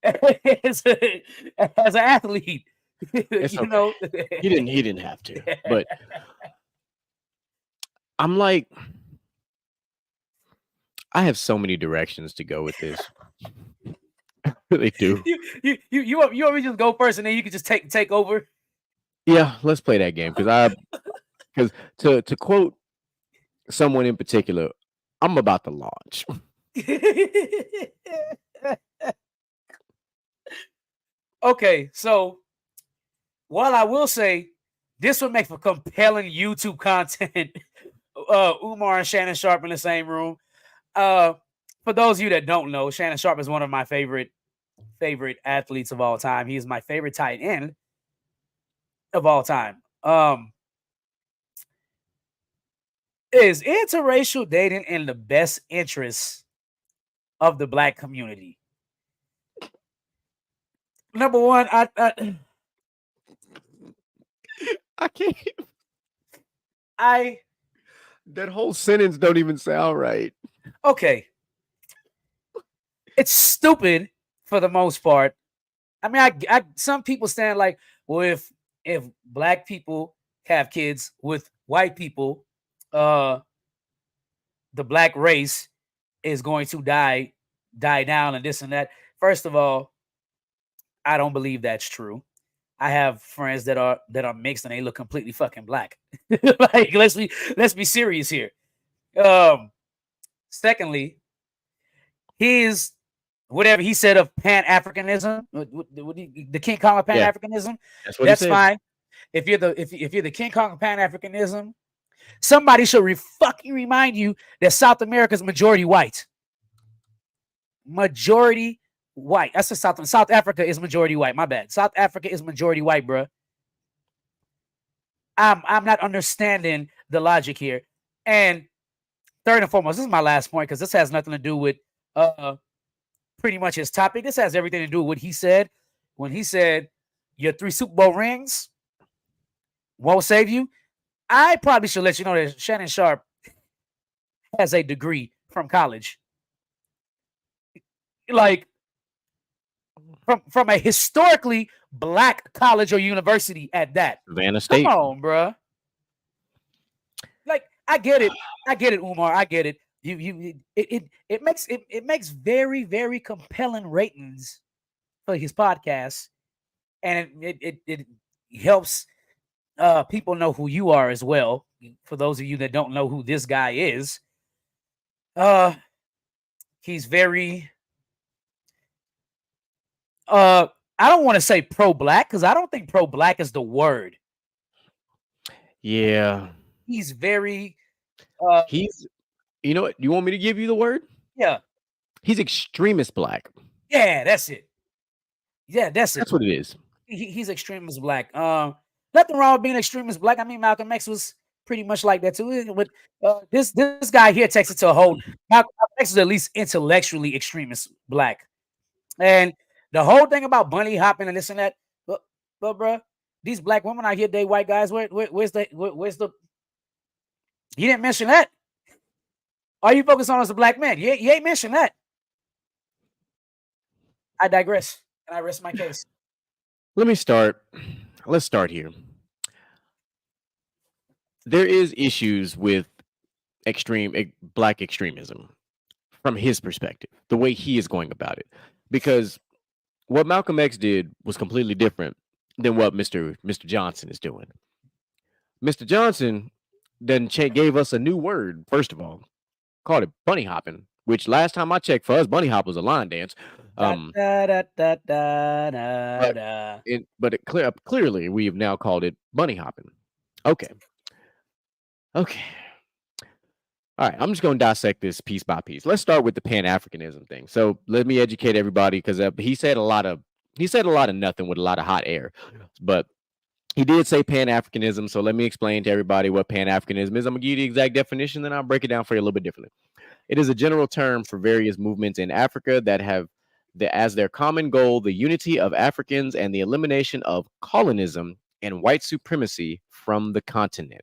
as an athlete. It's okay. He didn't have to. But I'm like, I have so many directions to go with this. I really do. You want me to just go first and then you can just take over? Yeah, let's play that game because to quote someone in particular, I'm about to launch. Okay, so while I will say this would make for compelling YouTube content, Umar and Shannon Sharpe in the same room. For those of you that don't know, Shannon Sharpe is one of my favorite athletes of all time. He is my favorite tight end of all time. Is interracial dating in the best interest of the Black community? Number one, I can't. That whole sentence don't even sound right. Okay. it's stupid for the most part. I mean, I some people stand like, well, if black people have kids with white people, the black race is going to die down and this and that. First of all, I don't believe that's true. I have friends that are mixed and they look completely fucking black. Like let's be serious here. Secondly, his whatever he said of Pan Africanism, the King Kong of Pan Africanism, that's what that's he said. fine. If you're the King Kong of Pan Africanism, somebody should fucking remind you that South America is majority white. Majority white. That's South Africa is majority white. My bad. South Africa is majority white, bro. I'm not understanding the logic here. And third and foremost, this is my last point because this has nothing to do with pretty much his topic. This has everything to do with what he said when he said your 3 Super Bowl rings won't save you. I probably should let you know that Shannon Sharpe has a degree from college. Like from a historically black college or university at that. Savannah State. Come on, bro. Like I get it, Umar. I get it. It makes very, very compelling ratings for his podcast, and it helps people know who you are as well. For those of you that don't know who this guy is, he's very I don't want to say pro-black because I don't think pro-black is the word. Yeah. He's very he's you know what? You want me to give you the word? Yeah. He's extremist black. Yeah, that's it. Yeah, that's it. That's what it is. He's extremist black. Nothing wrong with being extremist black. I mean, Malcolm X was pretty much like that too. But this guy here takes it to a whole. Malcolm X is at least intellectually extremist black, and the whole thing about bunny hopping and this and that. But bro, these black women out here, they white guys. Where's the? You didn't mention that. All you focus on is the black man. You ain't mentioned that. I digress, and I rest my case. Let's start here. There is issues with extreme black extremism from his perspective, the way he is going about it, because what Malcolm X did was completely different than what Mr. Johnson is doing. Mr. Johnson then gave us a new word, first of all, called it bunny hopping, which last time I checked for us, bunny hop was a line dance. Clearly we have now called it bunny hopping. Okay. All right, I'm just going to dissect this piece by piece. Let's start with the Pan-Africanism thing. So let me educate everybody because he said a lot of nothing with a lot of hot air, but he did say Pan-Africanism. So let me explain to everybody what Pan-Africanism is. I'm gonna give you the exact definition, then I'll break it down for you a little bit differently. It is a general term for various movements in Africa that have as their common goal the unity of Africans and the elimination of colonism and white supremacy from the continent.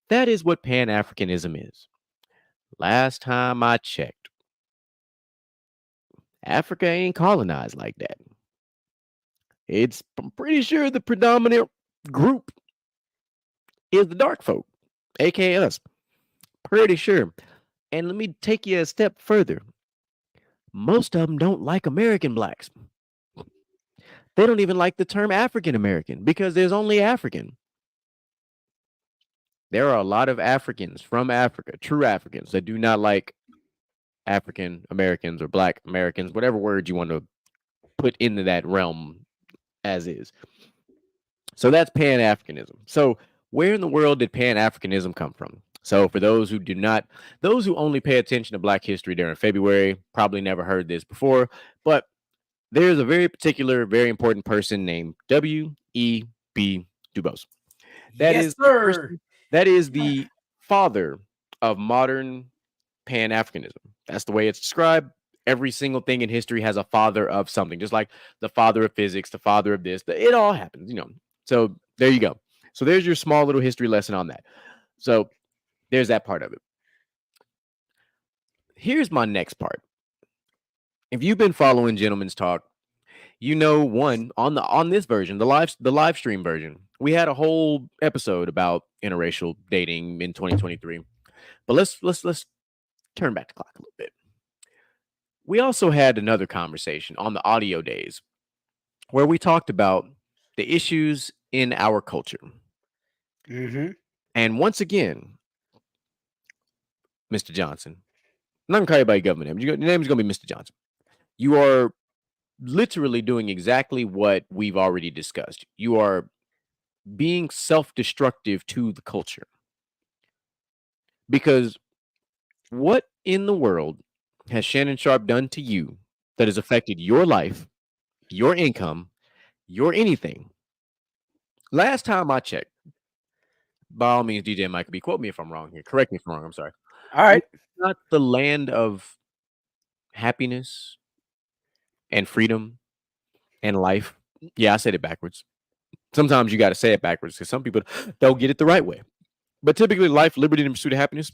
That is what Pan-Africanism is. Last time I checked, Africa ain't colonized like that. I'm pretty sure the predominant group is the dark folk, aka us. Pretty sure. And let me take you a step further. Most of them don't like American blacks. They don't even like the term African American because there's only African. There are a lot of Africans from Africa, true Africans, that do not like African Americans or Black Americans, whatever word you want to put into that realm as is. So that's Pan-Africanism. So where in the world did Pan-Africanism come from? So for those who only pay attention to Black history during February, probably never heard this before, but there's a very particular, very important person named W.E.B. Du Bois. That is the father of modern Pan-Africanism. That's the way it's described. Every single thing in history has a father of something, just like the father of physics, the father of this. It all happens, So there you go. So there's your small little history lesson on that. So there's that part of it. Here's my next part. if you've been following Gentlemen's Talk, you know, one on this version, the live stream version, we had a whole episode about interracial dating in 2023. But let's turn back the clock a little bit. We also had another conversation on the audio days where we talked about the issues in our culture. Mm-hmm. And once again, Mr. Johnson, I'm not gonna call you by your government name. Your name is gonna be Mr. Johnson. You are literally doing exactly what we've already discussed. You are being self-destructive to the culture. Because what in the world has Shannon Sharpe done to you that has affected your life, your income, your anything? Last time I checked, by all means, DJ Mike B, quote me if I'm wrong here. Correct me if I'm wrong. I'm sorry. All right. It's not the land of happiness and freedom and life. Yeah, I said it backwards. Sometimes you got to say it backwards because some people don't get it the right way. But typically, life, liberty, and pursuit of happiness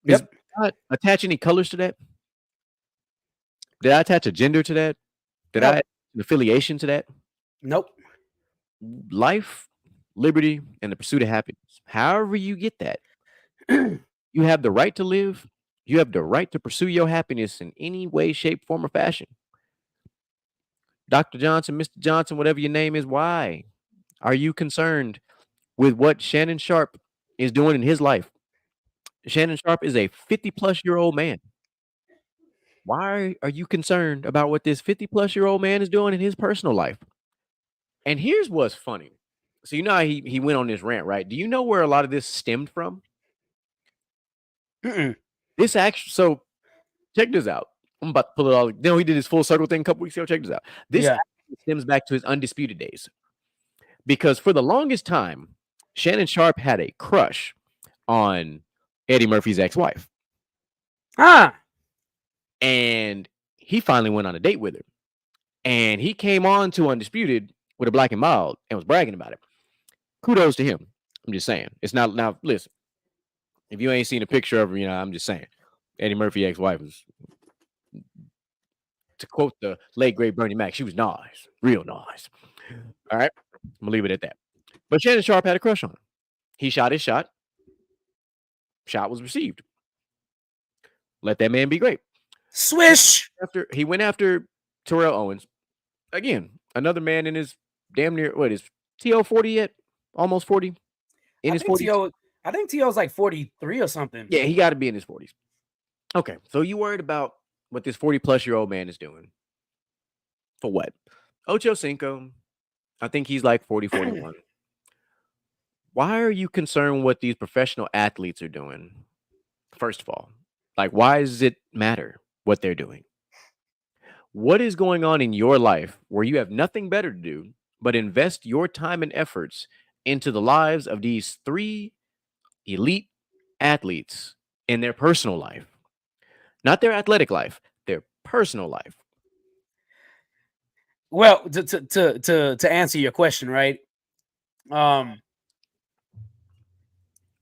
is Yep. not attach any colors to that. Did I attach a gender to that? Did I Nope. add an affiliation to that? Nope. Life, liberty, and the pursuit of happiness. However you get that, you have the right to live. You have the right to pursue your happiness in any way, shape, form, or fashion. Dr. Johnson, Mr. Johnson, whatever your name is, why are you concerned with what Shannon Sharpe is doing in his life? Shannon Sharpe is a 50-plus-year-old man. Why are you concerned about what this 50-plus-year-old man is doing in his personal life? And here's what's funny. So you know how he went on this rant, right? Do you know where a lot of this stemmed from? Mm-mm. This actually, so check this out. I'm about to pull it all. You know, he did his full circle thing a couple weeks ago. Check this out. This Yeah. actually stems back to his undisputed days. Because for the longest time, Shannon Sharpe had a crush on Eddie Murphy's ex-wife. Ah. And he finally went on a date with her. And he came on to Undisputed with a black and mild and was bragging about it. Kudos to him. I'm just saying. It's not, now listen, if you ain't seen a picture of her, you know, I'm just saying. Eddie Murphy's ex-wife was, to quote the late great Bernie Mac, she was nice, real nice. All right, I'm gonna leave it at that. But Shannon Sharpe had a crush on her. He shot his shot. Shot was received. Let that man be great. Swish. After he went after Terrell Owens, again, another man in his damn near, what is TO 40 yet? Almost 40? In his 40s? I think T.O.'s like 43 or something. Yeah, he got to be in his 40s. Okay, so you worried about what this 40-plus-year-old man is doing? For what? Ocho Cinco, I think he's like 40, 41. Why are you concerned what these professional athletes are doing? First of all, like, why does it matter what they're doing? What is going on in your life where you have nothing better to do but invest your time and efforts into the lives of these three elite athletes in their personal life? Not their athletic life, their personal life. Well, to answer your question, right?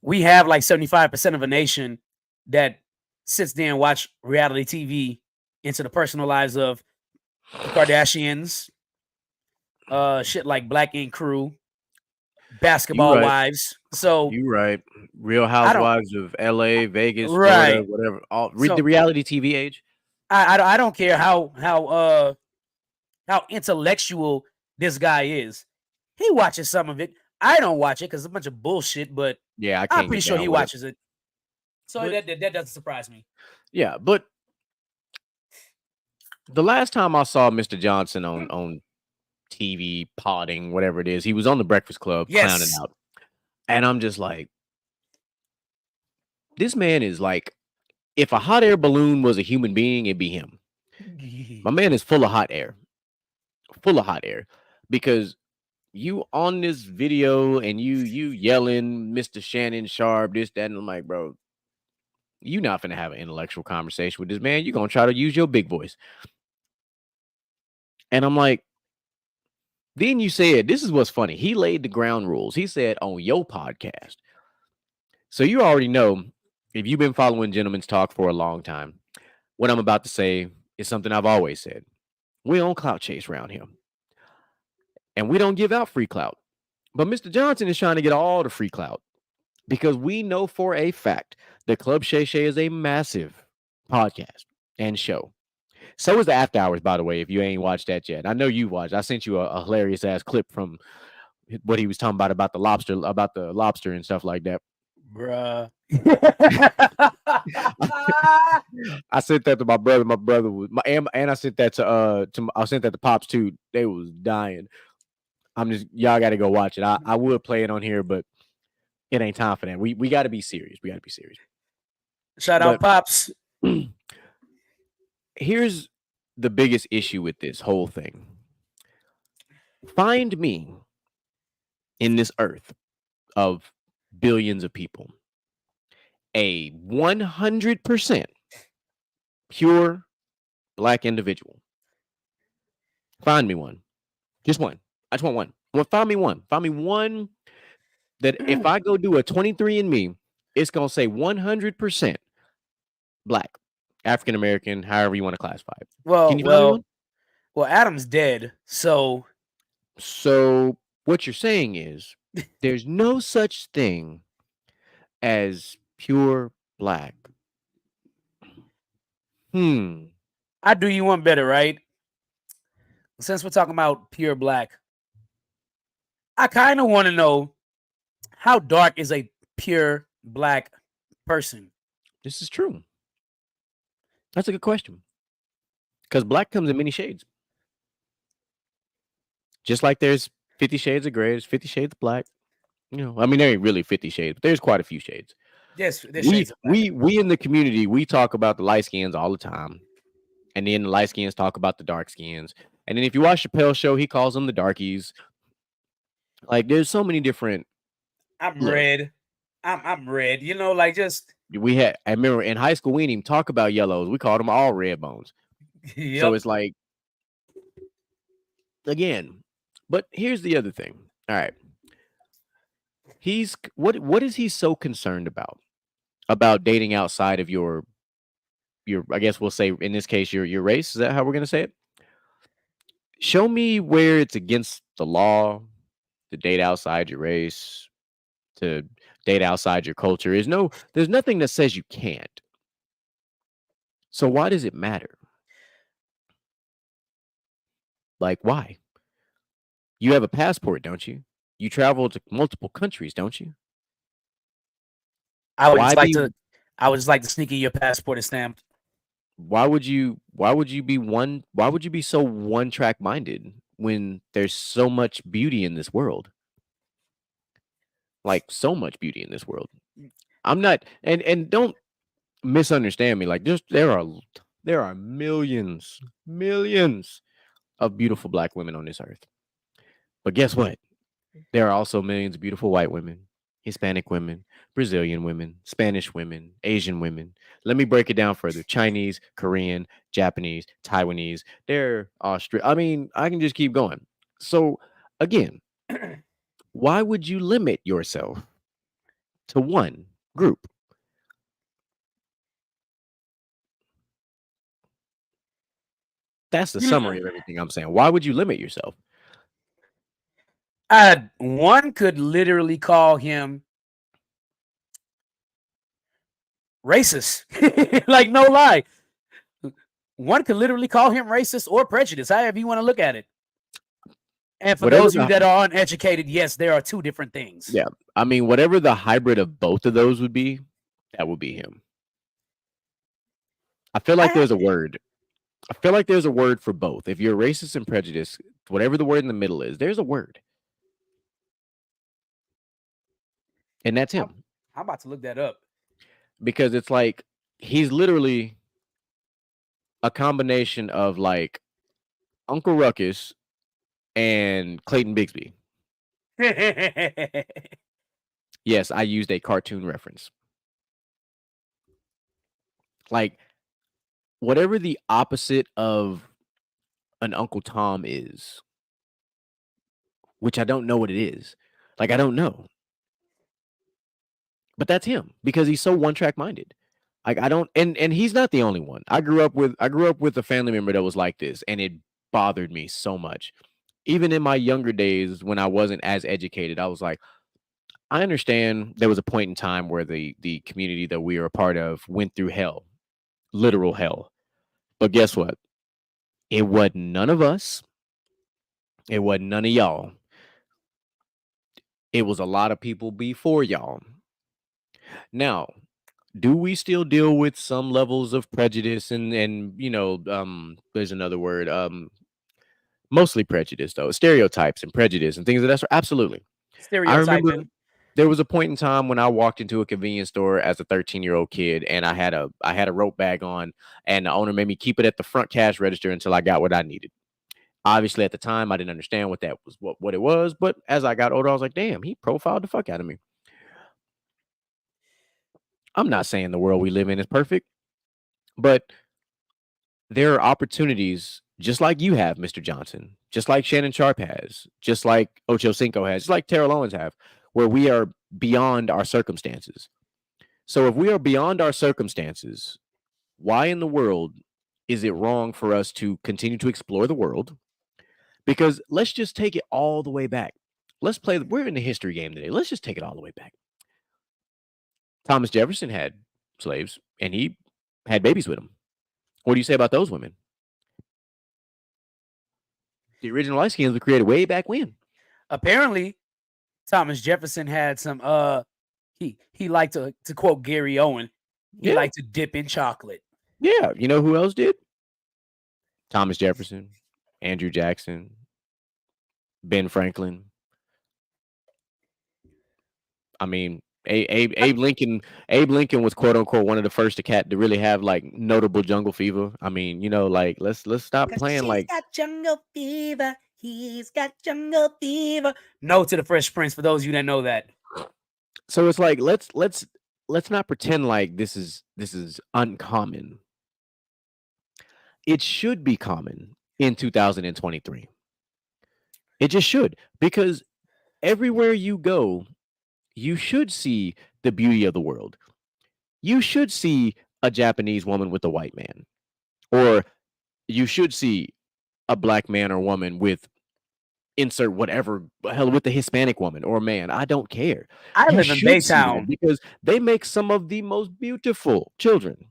We have like 75% of a nation that sits there and watch reality TV into the personal lives of the Kardashians, shit like Black Ink Crew, Basketball right. Wives. So You right. Real I don't Housewives of LA, Vegas, right. Florida, whatever. All So the reality TV age. I don't care how intellectual this guy is. He watches some of it. I don't watch it because it's a bunch of bullshit, but Yeah, I I'm can't pretty get sure down he with it. watches it. So But- that doesn't surprise me. Yeah, but the last time I saw Mr. Johnson on TV potting, whatever it is, he was on the Breakfast Club clowning Yes. out. And I'm just like, this man is like, if a hot air balloon was a human being, it'd be him. My man is full of hot air. Full of hot air. Because you on this video and you yelling Mr. Shannon Sharpe, this, that, and I'm like, bro, you not finna have an intellectual conversation with this man. You're gonna try to use your big voice. And I'm like, then you said, this is what's funny. He laid the ground rules. He said on your podcast. So you already know, if you've been following Gentlemen's Talk for a long time, what I'm about to say is something I've always said. We don't clout chase around here, and we don't give out free clout. But Mr. Johnson is trying to get all the free clout because we know for a fact that Club Shay Shay is a massive podcast and show. So is the After Hours, by the way, if you ain't watched that yet. I know you watched. I sent you a hilarious ass clip from what he was talking about the lobster and stuff like that. Bruh. I sent that to my brother. My brother was and I sent that I sent that to Pops too. They was dying. Y'all got to go watch it. I would play it on here, but it ain't time for that. We got to be serious. We got to be serious. Shout out Pops. Here's the biggest issue with this whole thing. Find me in this earth of billions of people a 100% pure black individual. Find me one. Just one. I just want one. Find me one. Find me one that if I go do a 23andMe, it's going to say 100% black, African American, however you want to classify it. Can you find me one? Well, Adam's dead, so what you're saying is there's no such thing as pure black. I do you one better, right? Since we're talking about pure black, I kind of want to know how dark is a pure black person? This is true. That's a good question. Because black comes in many shades. Just like there's 50 shades of gray, there's 50 shades of black. I mean, there ain't really 50 shades, but there's quite a few shades. Yes, there's shades of black. We in the community, we talk about the light skins all the time. And then the light skins talk about the dark skins. And then if you watch Chappelle's show, he calls them the darkies. Like, there's so many different. I'm red. I'm red. Like just. I remember in high school, we didn't even talk about yellows. We called them all red bones. Yep. So it's like, again, but here's the other thing. All right. What is he so concerned about dating outside of your, I guess we'll say in this case, your race? Is that how we're going to say it? Show me where it's against the law to date outside your race, to date outside your culture. There's nothing that says you can't. So why does it matter? Like, why? You have a passport, don't you? You travel to multiple countries, don't you? I would just like to sneak in your passport and stamped. Why would you be so one-track minded when there's so much beauty in this world? Like, so much beauty in this world. I'm not, and don't misunderstand me. Like, there are millions of beautiful black women on this earth. But guess what? There are also millions of beautiful white women, Hispanic women, Brazilian women, Spanish women, Asian women. Let me break it down further. Chinese, Korean, Japanese, Taiwanese. They're Australian. I mean, I can just keep going. So again, why would you limit yourself to one group? That's the summary of everything I'm saying. Why would you limit yourself? One could literally call him racist. Like, no lie. One could literally call him racist or prejudiced, however you want to look at it. And for those of you that are uneducated, yes, there are two different things. Yeah. I mean, whatever the hybrid of both of those would be, that would be him. I feel like there's a word. I feel like there's a word for both. If you're racist and prejudiced, whatever the word in the middle is, there's a word. And that's him. I'm about to look that up. Because it's like, he's literally a combination of like Uncle Ruckus and Clayton Bigsby. Yes, I used a cartoon reference. Like, whatever the opposite of an Uncle Tom is, which I don't know what it is. I don't know. But that's him because he's so one-track minded. Like I don't, and he's not the only one. I grew up with a family member that was like this, and it bothered me so much. Even in my younger days when I wasn't as educated, I was like, I understand there was a point in time where the community that we are a part of went through hell, literal hell. But guess what? It wasn't none of us. It wasn't none of y'all. It was a lot of people before y'all. Now, do we still deal with some levels of prejudice and there's another word, mostly prejudice though, stereotypes and prejudice and things of that sort? Absolutely. I remember Stereotyping. there was a point in time when I walked into a convenience store as a 13-year-old kid and I had a rope bag on and the owner made me keep it at the front cash register until I got what I needed. Obviously at the time I didn't understand what that was what it was, but as I got older I was like, "Damn, he profiled the fuck out of me." I'm not saying the world we live in is perfect, but there are opportunities just like you have, Mr. Johnson, just like Shannon Sharpe has, just like Ocho Cinco has, just like Terrell Owens have, where we are beyond our circumstances. So if we are beyond our circumstances, why in the world is it wrong for us to continue to explore the world? Because let's just take it all the way back. We're in the history game today. Let's just take it all the way back. Thomas Jefferson had slaves and he had babies with them. What do you say about those women? The original light skins were created way back when. Apparently, Thomas Jefferson had some he liked to quote Gary Owen, he Yeah. liked to dip in chocolate. Yeah. You know who else did? Thomas Jefferson, Andrew Jackson, Ben Franklin. I mean, Abe Lincoln. Abe Lincoln was quote unquote one of the first to really have like notable jungle fever. I mean, like let's stop playing like got jungle fever. He's got jungle fever. No to the Fresh Prince for those of you that know that. so. It's like let's not pretend like this is uncommon. It should be common in 2023. It just should because everywhere you go, you should see the beauty of the world. You should see a Japanese woman with a white man, or you should see a black man or woman with insert whatever hell with the Hispanic woman or man. I don't care. I You live in should see that Baytown. because they make some of the most beautiful children.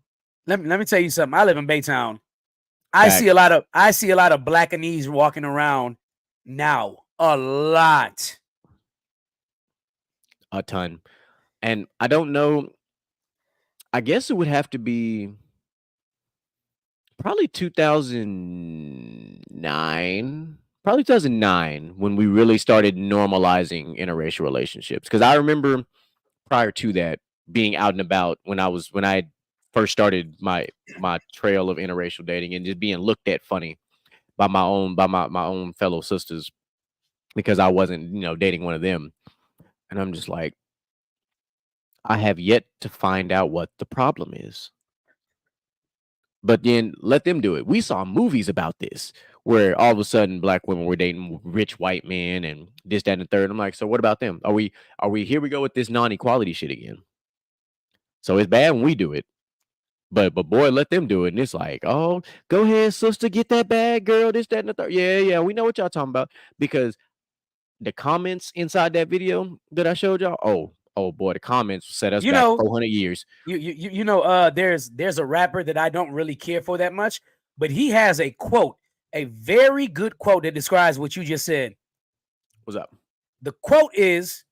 Let me tell you something. I live in Baytown. I see a lot of Blackanese walking around now. A lot. A ton. And I don't know. I guess it would have to be probably 2009. Probably 2009 when we really started normalizing interracial relationships. Because I remember prior to that being out and about when I first started my trail of interracial dating and just being looked at funny by my own fellow sisters because I wasn't dating one of them, and I'm just like, I have yet to find out what the problem is. But then let them do it. We saw movies about this where all of a sudden black women were dating rich white men and this, that, and the third. I'm like, so what about them? Are we here we go with this non-equality shit again? So it's bad when we do it. But boy, let them do it. And it's like, oh, go ahead, sister, get that bag, girl, this, that, and the third. Yeah, we know what y'all talking about. Because the comments inside that video that I showed y'all, oh boy, the comments set us back 400 years. There's a rapper that I don't really care for that much, but he has a quote, a very good quote that describes what you just said. What's up? The quote is,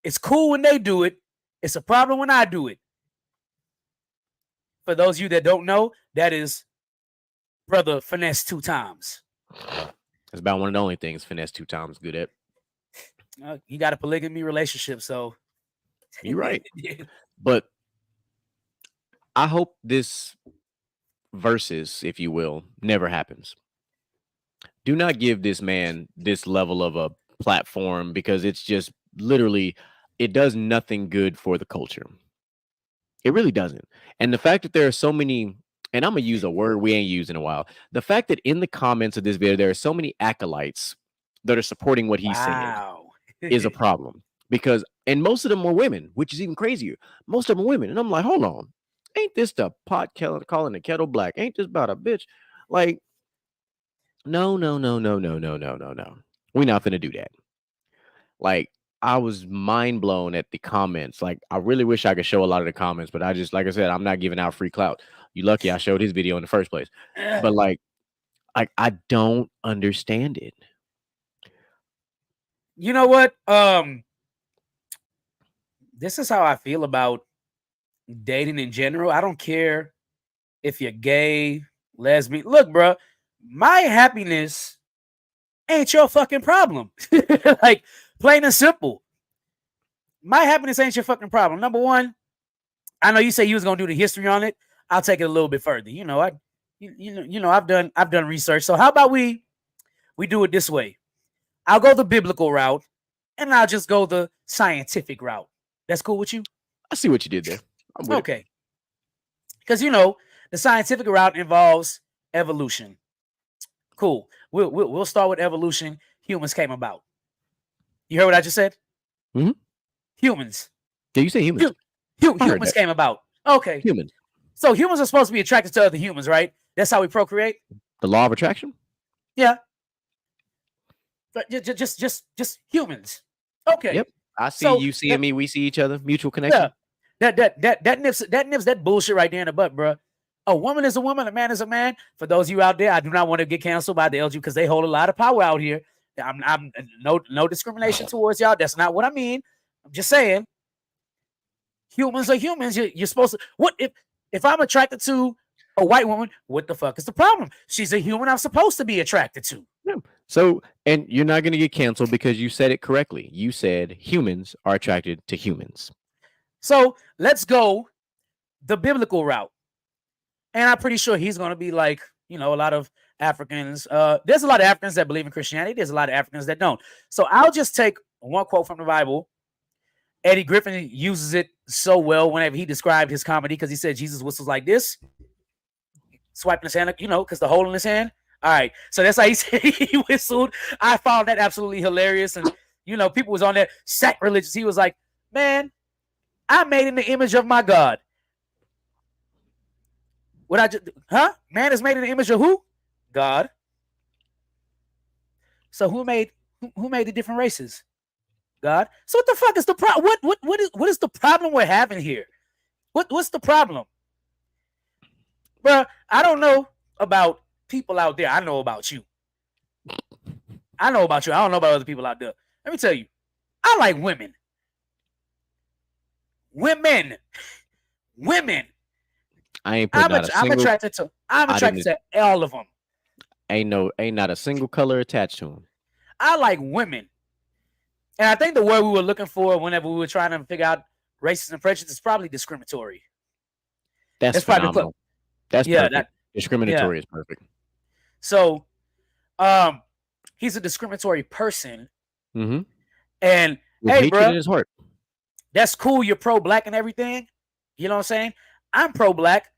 "It's cool when they do it. It's a problem when I do it." For those of you that don't know, that is Brother Finesse 2 Times. It's about one of the only things Finesse 2 Times good at. You got a polygamy relationship, so you're right. But I hope this versus, if you will, never happens. Do not give this man this level of a platform because it's just literally, it does nothing good for the culture. It really doesn't. And the fact that there are so many, and I'm going to use a word we ain't used in a while. The fact that in the comments of this video, there are so many acolytes that are supporting what he's saying is a problem. And most of them were women, which is even crazier. Most of them are women. And I'm like, hold on. Ain't this the pot calling the kettle black? Ain't this about a bitch? Like, no, no, no, no, no, no, no, no, no. We're not gonna do that. Like, I was mind blown at the comments. Like, I really wish I could show a lot of the comments, but I just, like I said, I'm not giving out free clout. You lucky I showed his video in the first place. But like I don't understand it. You know what? This is how I feel about dating in general. I don't care if you're gay, lesbian. Look, bro, my happiness ain't your fucking problem. Like, plain and simple. My happiness ain't your fucking problem. Number one, I know you say you was gonna do the history on it. I'll take it a little bit further. You know, I've done research. So how about we do it this way? I'll go the biblical route, and I'll just go the scientific route. That's cool with you? I see what you did there. I'm with it. Okay. Because the scientific route involves evolution. Cool. We'll start with evolution. Humans came about. You heard what I just said? Mm-hmm. Humans. Did you say humans? Humans came about. Okay. Humans. So humans are supposed to be attracted to other humans, right? That's how we procreate. The law of attraction? Yeah. But just humans. Okay. Yep. I see you seeing me. We see each other. Mutual connection. Yeah. That nips that bullshit right there in the butt, bro. A woman is a woman. A man is a man. For those of you out there, I do not want to get canceled by the LG because they hold a lot of power out here. I'm no discrimination towards y'all. That's not what I mean. I'm just saying. Humans are humans. You're supposed to. What if I'm attracted to a white woman? What the fuck is the problem? She's a human. I'm supposed to be attracted to. Yeah. So, and you're not going to get canceled because you said it correctly. You said humans are attracted to humans. So let's go the biblical route. And I'm pretty sure he's going to be like, a lot of Africans. There's a lot of Africans that believe in Christianity. There's a lot of Africans that don't. So I'll just take one quote from the Bible. Eddie Griffin uses it so well whenever he described his comedy because he said Jesus whistles like this, swiping his hand, because the hole in his hand. All right, so that's how he said he whistled. I found that absolutely hilarious, and people was on that sacrilegious. He was like, "Man, I'm made in the image of my God." What I just, Man is made in the image of who? God. So who made the different races? God. So what the fuck is the problem? What is the problem we're having here? What's the problem? Bro, I don't know about people out there. I know about you. I know about you. I don't know about other people out there. Let me tell you. I like women. Women. I ain't putting I'm attracted to all of them. Ain't not a single color attached to them. I like women. And I think the word we were looking for whenever we were trying to figure out racism and prejudice is probably discriminatory. That's phenomenal. That's perfect. Discriminatory is perfect. So, he's a discriminatory person. Mm-hmm. And with hey, hatred bro, in his heart. That's cool. You're pro-black and everything. You know what I'm saying? I'm pro-black,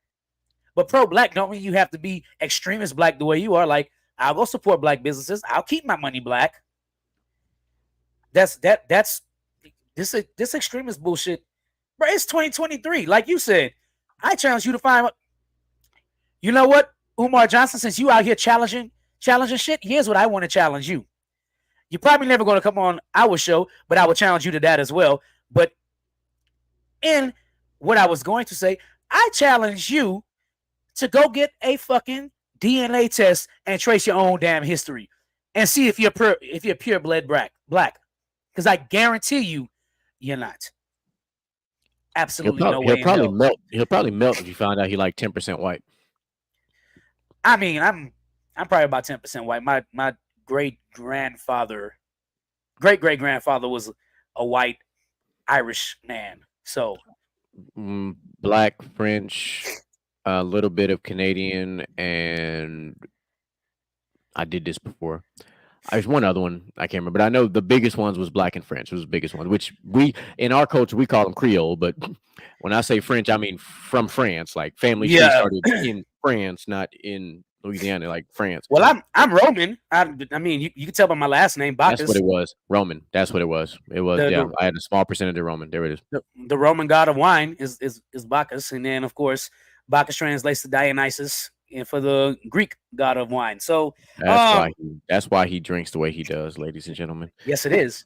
but pro-black don't mean you have to be extremist black the way you are. Like, I'll go support black businesses. I'll keep my money black. That's this extremist bullshit. Bro, it's 2023. Like you said, I challenge you to find. You know what, Umar Johnson? Since you out here challenging shit, here's what I want to challenge you. You're probably never going to come on our show, but I would challenge you to that as well. But in what I was going to say, I challenge you to go get a fucking DNA test and trace your own damn history and see if you're pure blood black. Because I guarantee you're not. Absolutely no way. He'll probably melt if you find out he like 10% white. I mean, I'm probably about 10% white. My great grandfather was a white Irish man. So black, French, a little bit of Canadian, and I did this before. There's one other one I can't remember, but I know the biggest ones was black and French. It was the biggest one, which we in our culture we call them Creole, but when I say French, I mean from France. Like family tree started in France, not in Louisiana, like France. Well, I'm Roman. I mean, you can tell by my last name, That's what Bacchus. it was. Roman. That's what it was. It was. The, Yeah, the I had a small percentage of Roman. There it is. the Roman god of wine is Bacchus, and then of course Bacchus translates to Dionysus, and for the Greek god of wine. So That's why he drinks the way he does, ladies and gentlemen. yes, it is.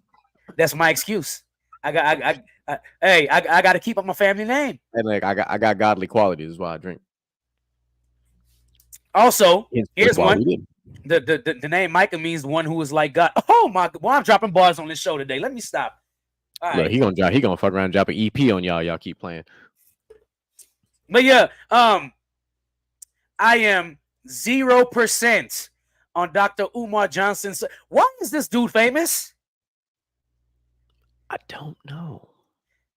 That's my excuse. I got to keep up my family name. And like I got godly qualities. Is why I drink. Also, here's That's why one. we did. The name Micah means the one who is like God. Oh my! Well, I'm dropping bars on this show today. Let me stop. All Look, right. he gonna fuck around and drop an EP on y'all. Y'all keep playing. But yeah, I am 0% on Dr. Umar Johnson. Why is this dude famous? I don't know.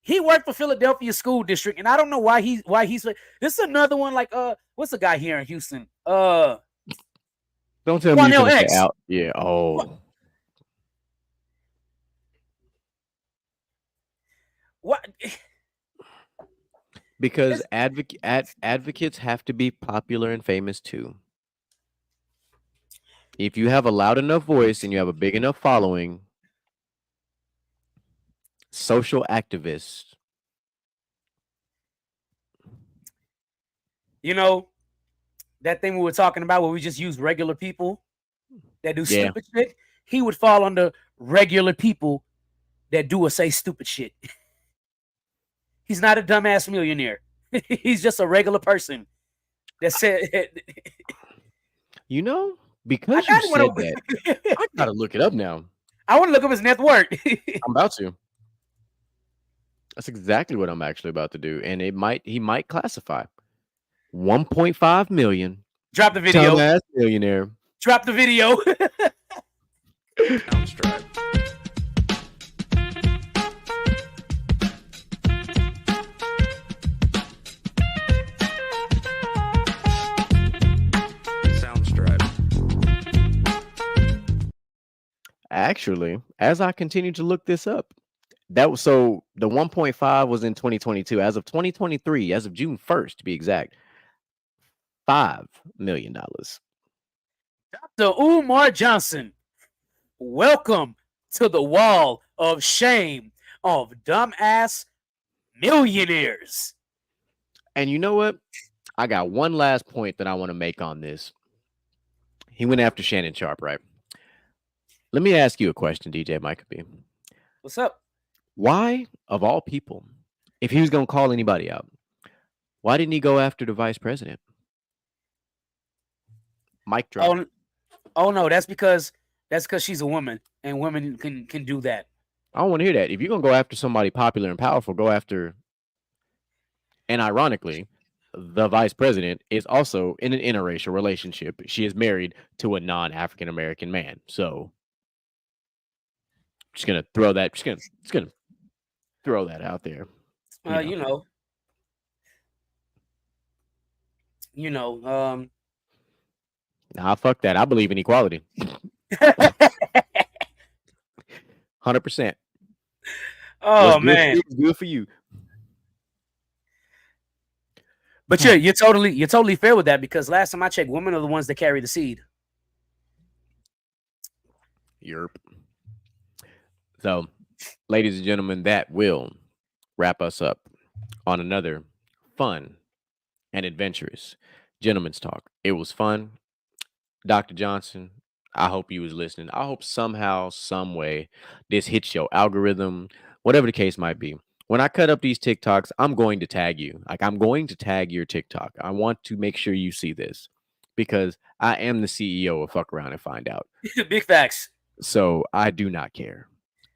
He worked for Philadelphia School District, and I don't know why he's. This is another one. Like what's the guy here in Houston? Don't tell me you're gonna say out. Yeah. Oh. What? Because advocates have to be popular and famous too. If you have a loud enough voice and you have a big enough following, social activists. You know, that thing we were talking about where we just use regular people that do stupid shit, he would fall under regular people that do or say stupid shit. He's not a dumbass millionaire. He's just a regular person that said. You know, because you said that, I gotta look it up now. I want to look up his net worth. I'm about to. That's exactly what I'm actually about to do, and he might classify 1.5 million. Drop the video. Dumbass millionaire. Drop the video. Soundstripe. Actually, as I continue to look this up, that was so the 1.5 was in 2022. As of 2023, as of June 1st to be exact, $5 million. Dr. Umar Johnson, welcome to the wall of shame of dumbass millionaires. And you know what? I got one last point that I want to make on this. He went after Shannon Sharpe, right? Let me ask you a question, DJ Micah B. What's up? Why, of all people, if he was going to call anybody out, why didn't he go after the vice president? Mic drop. Oh no, that's because she's a woman and women can do that. I don't want to hear that. If you're going to go after somebody popular and powerful, go after. And ironically, the vice president is also in an interracial relationship. She is married to a non-African American man. So just gonna throw that. Just gonna throw that out there. Nah, fuck that. I believe in equality. 100%. Oh man, it's good for you. But you're totally fair with that because last time I checked, women are the ones that carry the seed. Europe. So, ladies and gentlemen, that will wrap us up on another fun and adventurous gentleman's talk. It was fun. Dr. Johnson, I hope you was listening. I hope somehow, some way, this hits your algorithm, whatever the case might be. When I cut up these TikToks, I'm going to tag you. Like, I'm going to tag your TikTok. I want to make sure you see this because I am the CEO of Fuck Around and Find Out. Big facts. So I do not care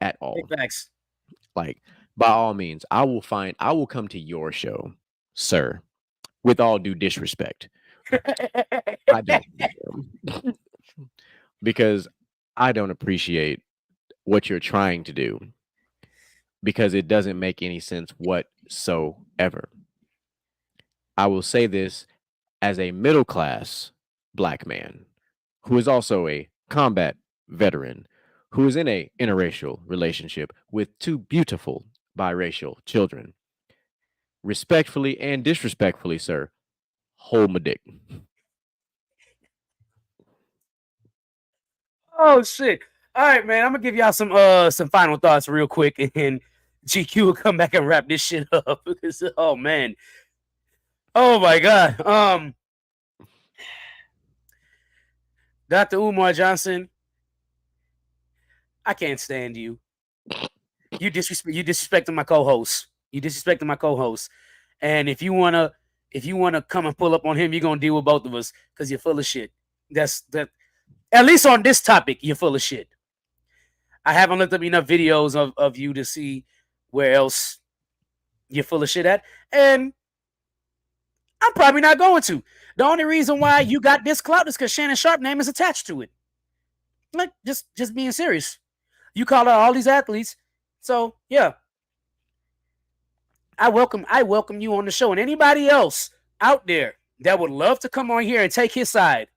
at all. Big facts. Like, by all means, I will come to your show, sir, with all due disrespect. I don't because I don't appreciate what you're trying to do because it doesn't make any sense whatsoever. I will say this as a middle class black man who is also a combat veteran who is in a interracial relationship with two beautiful biracial children. Respectfully and disrespectfully, sir, hold my dick. Oh shit! All right, man. I'm gonna give y'all some final thoughts real quick, and GQ will come back and wrap this shit up. Oh man. Oh my god. Dr. Umar Johnson, I can't stand you. You disrespecting my co-host. You disrespecting my co-host. And if you wanna come and pull up on him, you're gonna deal with both of us because you're full of shit. That's that. At least on this topic, you're full of shit. I haven't looked up enough videos of you to see where else you're full of shit at. And I'm probably not going to. The only reason why you got this clout is because Shannon Sharpe name is attached to it. Like, just being serious. You call out all these athletes. So, yeah. I welcome you on the show. And anybody else out there that would love to come on here and take his side,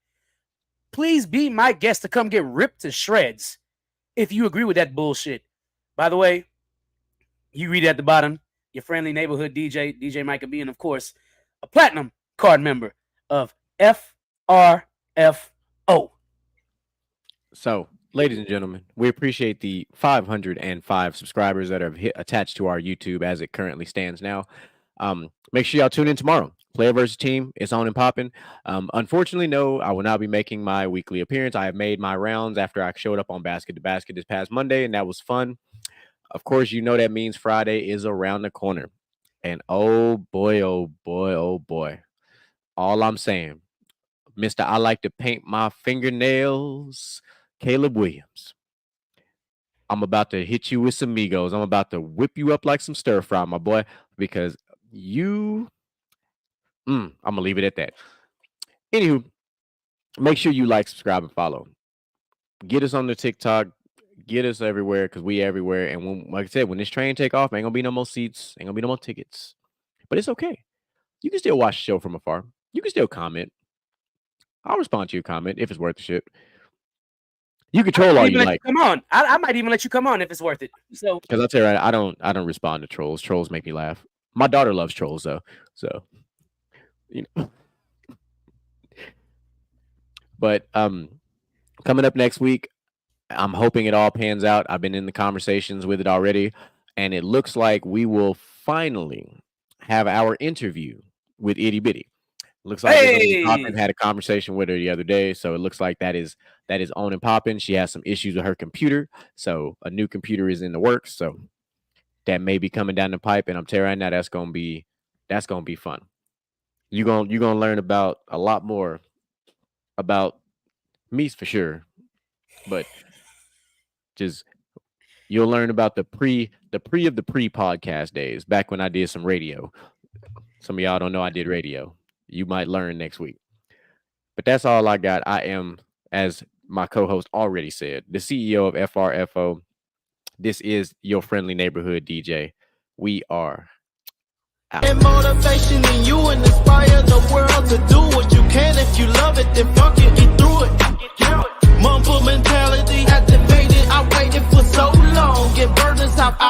please be my guest to come get ripped to shreds if you agree with that bullshit. By the way, you read at the bottom, your friendly neighborhood DJ Micah B, and of course, a platinum card member of FRFO. So, ladies and gentlemen, we appreciate the 505 subscribers that are attached to our YouTube as it currently stands now. Make sure y'all tune in tomorrow. Player versus team, it's on and popping. Unfortunately, no, I will not be making my weekly appearance. I have made my rounds after I showed up on Basket to Basket this past Monday, and that was fun. Of course, you know that means Friday is around the corner. And oh boy, oh boy, oh boy. All I'm saying, Mr. I like to paint my fingernails, Caleb Williams. I'm about to hit you with some Migos. I'm about to whip you up like some stir fry, my boy, because you... I'm going to leave it at that. Anywho, make sure you like, subscribe, and follow. Get us on the TikTok. Get us everywhere because we everywhere. And when, like I said, when this train take off, ain't going to be no more seats. Ain't going to be no more tickets. But it's okay. You can still watch the show from afar. You can still comment. I'll respond to your comment if it's worth the shit. You can troll all you like. Come on. I might even let you come on if it's worth it. So, because I'll tell you right, I don't respond to trolls. Trolls make me laugh. My daughter loves trolls though. So, you know. But coming up next week, I'm hoping it all pans out. I've been in the conversations with it already, and it looks like we will finally have our interview with Itty Bitty. Looks like had a conversation with her the other day, so it looks like that is on and popping. She has some issues with her computer, so a new computer is in the works. So that may be coming down the pipe, and I'm telling you right now, that's gonna be fun. You're gonna learn about a lot more about me for sure, but just you'll learn about the pre podcast days back when I did some radio. Some of y'all don't know I did radio. You might learn next week. But that's all I got. I am, as my co-host already said, the CEO of FRFO. This is your friendly neighborhood DJ. We are out. And motivation in you and inspire the world to do what you can.